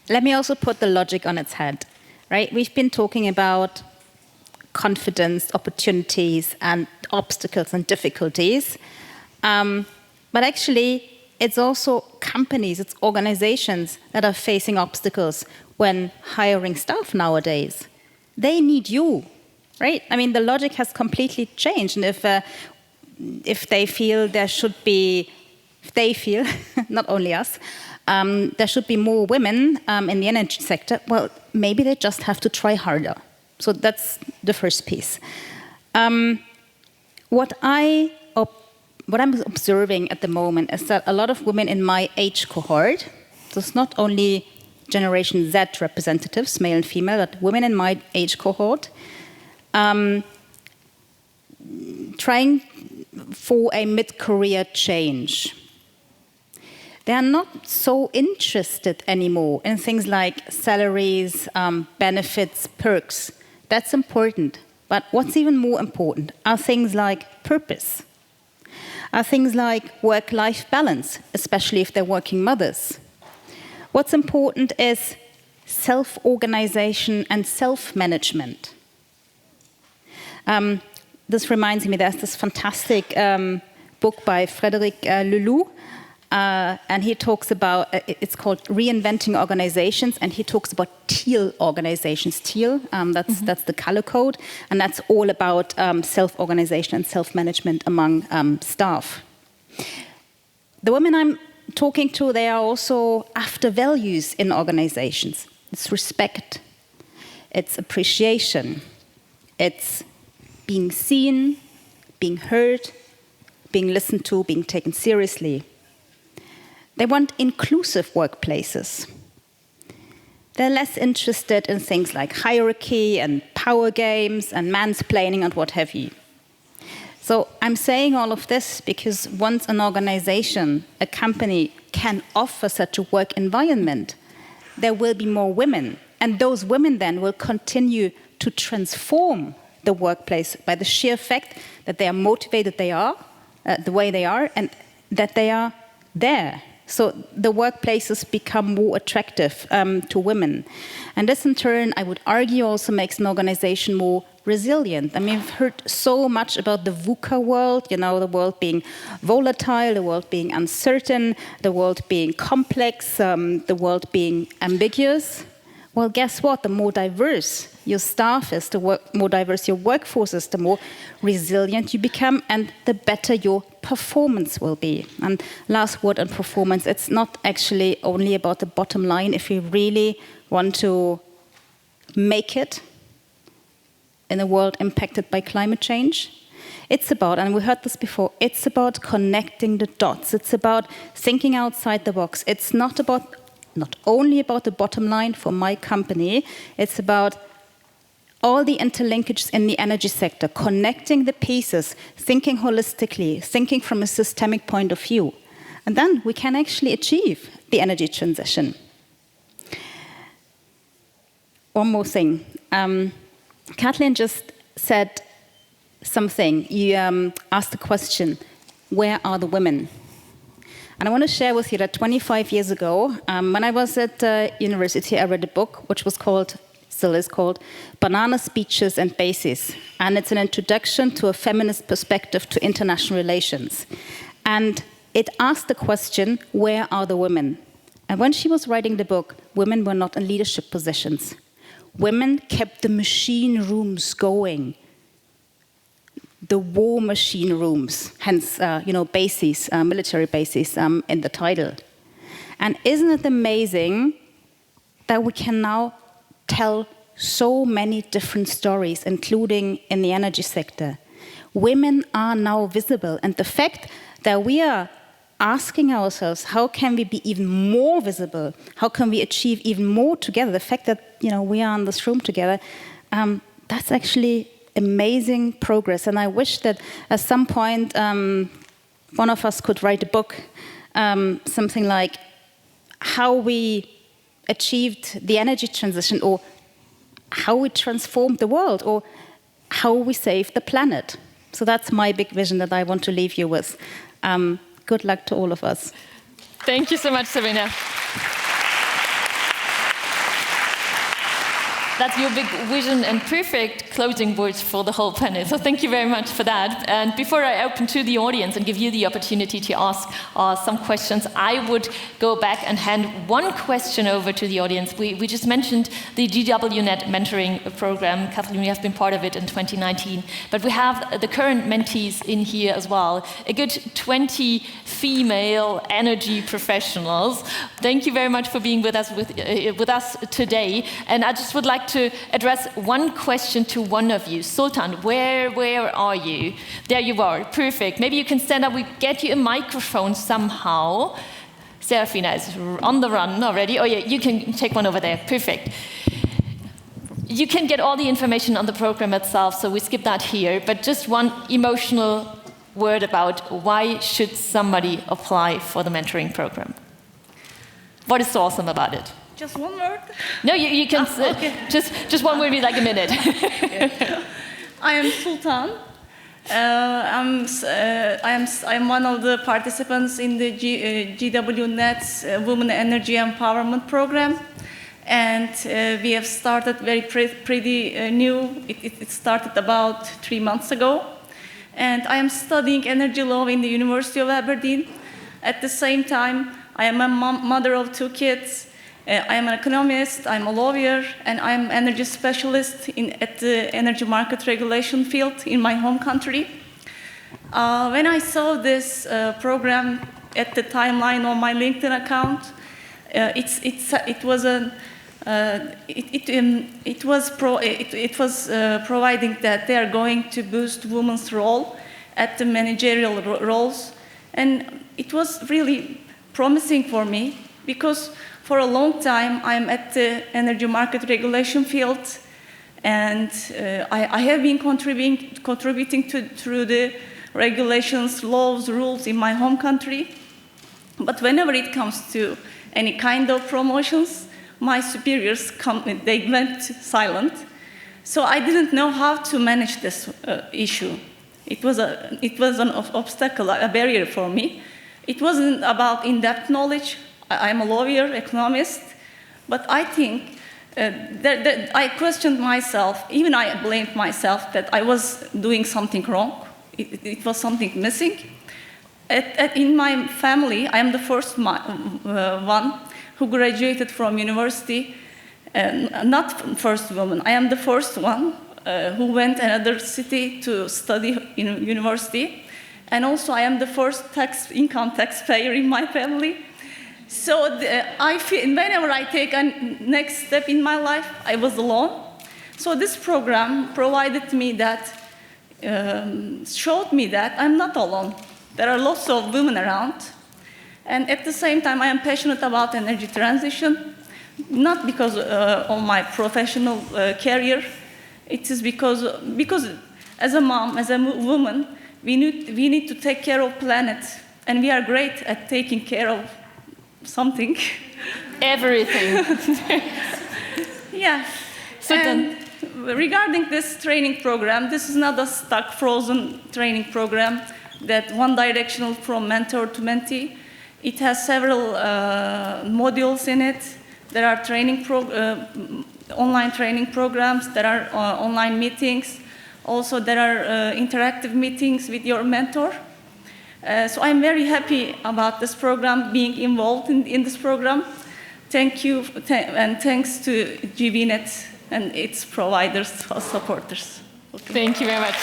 Let me also put the logic on its head, right? We've been talking about confidence, opportunities, and obstacles and difficulties. But actually, it's also companies, it's organizations that are facing obstacles when hiring staff nowadays. They need you, right? I mean, the logic has completely changed. And if they feel there should be, not only us, there should be more women in the energy sector, well, maybe they just have to try harder. So that's the first piece. What I'm observing at the moment is that a lot of women in my age cohort, so it's not only Generation Z representatives, male and female, but women in my age cohort, trying for a mid-career change. They are not so interested anymore in things like salaries, benefits, perks. That's important. But what's even more important are things like purpose. Are things like work-life balance, especially if they're working mothers. What's important is self-organization and self-management. This reminds me, there's this fantastic book by Frédéric Laloux, and he talks about, it's called Reinventing Organizations, and he talks about teal organizations. Teal, that's the color code, and that's all about self-organization and self-management among staff. The women I'm talking to, they are also after values in organizations. It's respect, it's appreciation, it's being seen, being heard, being listened to, being taken seriously. They want inclusive workplaces. They're less interested in things like hierarchy and power games and mansplaining and what have you. So I'm saying all of this because once an organization, a company, can offer such a work environment, there will be more women. And those women then will continue to transform the workplace by the sheer fact that they are motivated the way they are, and that they are there. So the workplaces become more attractive to women. And this in turn, I would argue, also makes an organization more resilient. I mean, we've heard so much about the VUCA world, you know, the world being volatile, the world being uncertain, the world being complex, the world being ambiguous. Well, guess what? The more diverse your staff is, the more diverse your workforce is, the more resilient you become, and the better your performance will be. And last word on performance, it's not actually only about the bottom line. If you really want to make it in a world impacted by climate change, it's about, and we heard this before, it's about connecting the dots. It's about thinking outside the box. It's not only about the bottom line for my company, it's about all the interlinkages in the energy sector, connecting the pieces, thinking holistically, thinking from a systemic point of view. And then we can actually achieve the energy transition. One more thing. Kathlen just said something. You asked the question, where are the women? And I want to share with you that 25 years ago, when I was at university, I read a book which was called, still is called, Banana Speeches and Bases. And it's an introduction to a feminist perspective to international relations. And it asked the question, where are the women? And when she was writing the book, women were not in leadership positions. Women kept the machine rooms going. The war machine rooms, hence, bases, military bases in the title. And isn't it amazing that we can now tell so many different stories, including in the energy sector? Women are now visible, and the fact that we are asking ourselves, how can we be even more visible? How can we achieve even more together? The fact that we are in this room together, that's actually amazing progress. And I wish that at some point one of us could write a book, something like how we achieved the energy transition, or how we transformed the world, or how we saved the planet. So that's my big vision that I want to leave you with. Good luck to all of us. Thank you so much, Sabrina. That's your big vision and perfect closing words for the whole panel. So thank you very much for that. And before I open to the audience and give you the opportunity to ask some questions, I would go back and hand one question over to the audience. We just mentioned the GWNet mentoring program. Kathlen, we have been part of it in 2019. But we have the current mentees in here as well. A good 20 female energy professionals. Thank you very much for being with us today. And I just would like to address one question to one of you. Sultan, where are you? There you are, perfect. Maybe you can stand up, we get you a microphone somehow. Serafina is on the run already. Oh yeah, you can take one over there, perfect. You can get all the information on the program itself, so we skip that here, but just one emotional word about why should somebody apply for the mentoring program? What is so awesome about it? Just one word? No, you can okay. just one word, be like a minute. I am Sultan. I'm one of the participants in the GWNet's Women Energy Empowerment Program, and we have started pretty new. It started about 3 months ago, and I am studying energy law in the University of Aberdeen. At the same time, I am a mother of 2 kids. I am an economist, I'm a lawyer, and I'm an energy specialist at the energy market regulation field in my home country. When I saw this program at the timeline on my LinkedIn account, it was providing that they are going to boost women's role at the managerial roles, and it was really promising for me because for a long time, I'm at the energy market regulation field, and I have been contributing through the regulations, laws, rules in my home country. But whenever it comes to any kind of promotions, my superiors they went silent. So I didn't know how to manage this issue. It was an obstacle, a barrier for me. It wasn't about in-depth knowledge. I'm a lawyer, economist, but I think I questioned myself, even I blamed myself that I was doing something wrong. It was something missing. In my family, I am the first one who graduated from university, not first woman. I am the first one who went another city to study in university. And also I am the first income taxpayer in my family. So I feel whenever I take a next step in my life, I was alone. So this program provided me that, showed me that I'm not alone. There are lots of women around. And at the same time, I am passionate about energy transition, not because of my professional career. It is because as a mom, as a woman, we need to take care of planet, and we are great at taking care of something. Everything. Yeah. So and regarding this training program, this is not a stuck, frozen training program that one directional from mentor to mentee. It has several modules in it. There are online training programs. There are online meetings. Also, there are interactive meetings with your mentor. So I'm very happy about this program, being involved in this program. Thank you, and thanks to GVNet and its providers, supporters. Okay. Thank you very much.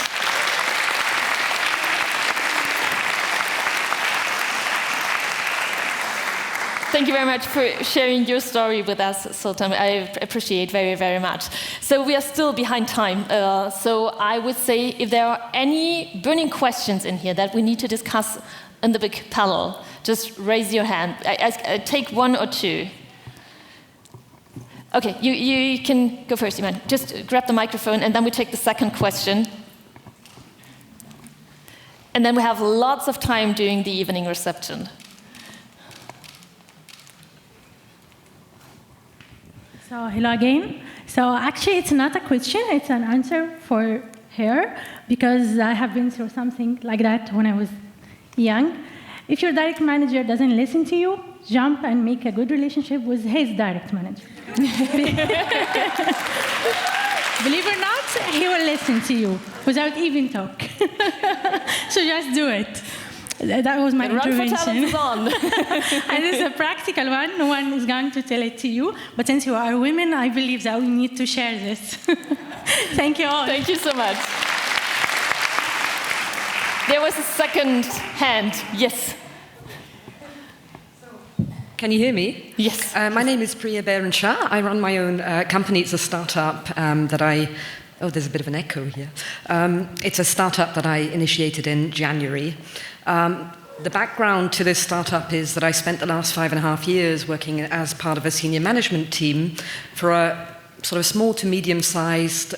Thank you very much for sharing your story with us, Sultan. I appreciate very, very much. So we are still behind time. So I would say if there are any burning questions in here that we need to discuss in the big panel, just raise your hand. I take one or two. Okay, you can go first, Iman. Just grab the microphone, and then we take the second question. And then we have lots of time during the evening reception. So hello again. So actually it's not a question, it's an answer for her, because I have been through something like that when I was young. If your direct manager doesn't listen to you, jump and make a good relationship with his direct manager. Believe it or not, he will listen to you without even talk. So just do it. That was my intervention. Run for talent is on. And it's a practical one. No one is going to tell it to you. But since you are women, I believe that we need to share this. Thank you all. Thank you so much. There was a second hand. Yes. Can you hear me? Yes. My name is Priya Berenshaw. I run my own company. It's a startup that I... Oh, there's a bit of an echo here. It's a startup that I initiated in January. The background to this startup is that I spent the last 5.5 years working as part of a senior management team for a sort of small to medium-sized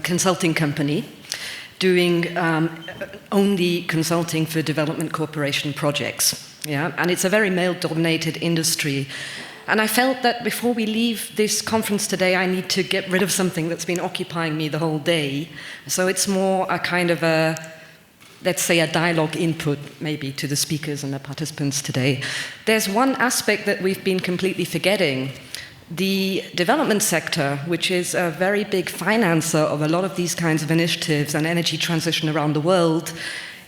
consulting company, doing only consulting for development corporation projects. Yeah? And it's a very male-dominated industry. And I felt that before we leave this conference today, I need to get rid of something that's been occupying me the whole day. So it's more a kind of a, let's say, a dialogue input, maybe, to the speakers and the participants today. There's one aspect that we've been completely forgetting. The development sector, which is a very big financer of a lot of these kinds of initiatives and energy transition around the world,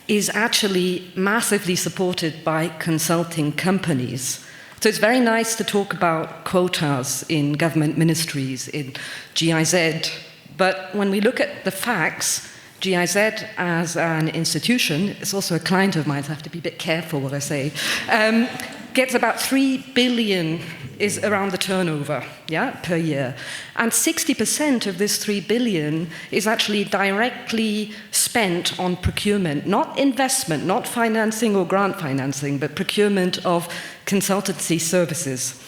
is actually massively supported by consulting companies. So it's very nice to talk about quotas in government ministries, in GIZ, but when we look at the facts, GIZ as an institution, it's also a client of mine, so I have to be a bit careful what I say, gets about 3 billion is around the turnover, yeah, per year. And 60% of this 3 billion is actually directly spent on procurement, not investment, not financing or grant financing, but procurement of consultancy services.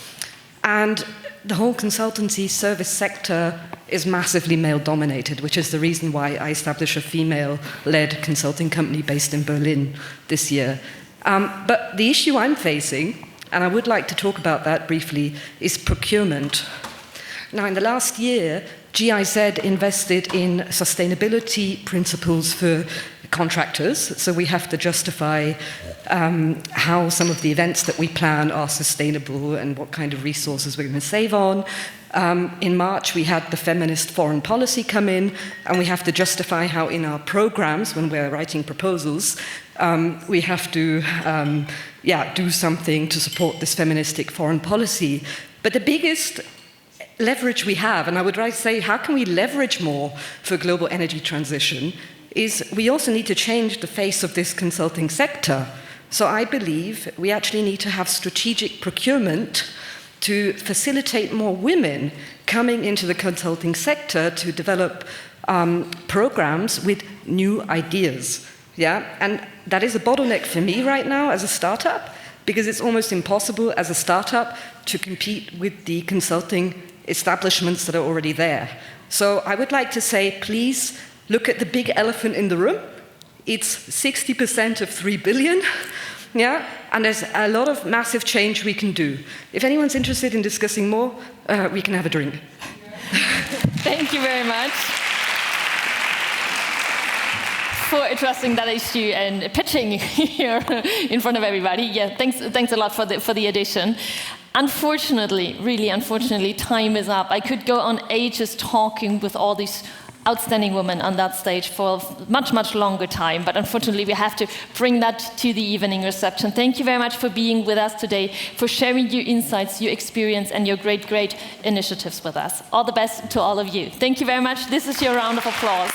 And the whole consultancy service sector is massively male-dominated, which is the reason why I established a female-led consulting company based in Berlin this year. But the issue I'm facing, and I would like to talk about that briefly, is procurement. Now, in the last year, GIZ invested in sustainability principles for contractors, so we have to justify how some of the events that we plan are sustainable and what kind of resources we're going to save on. In March, we had the feminist foreign policy come in, and we have to justify how in our programs, when we're writing proposals, we have to do something to support this feministic foreign policy. But the biggest leverage we have, and I would like to say, how can we leverage more for global energy transition, is we also need to change the face of this consulting sector. So I believe we actually need to have strategic procurement to facilitate more women coming into the consulting sector to develop programs with new ideas. Yeah, and that is a bottleneck for me right now as a startup, because it's almost impossible as a startup to compete with the consulting establishments that are already there. So I would like to say, please look at the big elephant in the room. It's 60% of 3 billion. Yeah, and there's a lot of massive change we can do. If anyone's interested in discussing more, we can have a drink. Thank you very much for addressing that issue and pitching here in front of everybody. Yeah, thanks a lot for the addition. Unfortunately, really unfortunately, time is up. I could go on ages talking with all these outstanding women on that stage for much, much longer time, but unfortunately we have to bring that to the evening reception. Thank you very much for being with us today, for sharing your insights, your experience, and your great, great initiatives with us. All the best to all of you. Thank you very much. This is your round of applause.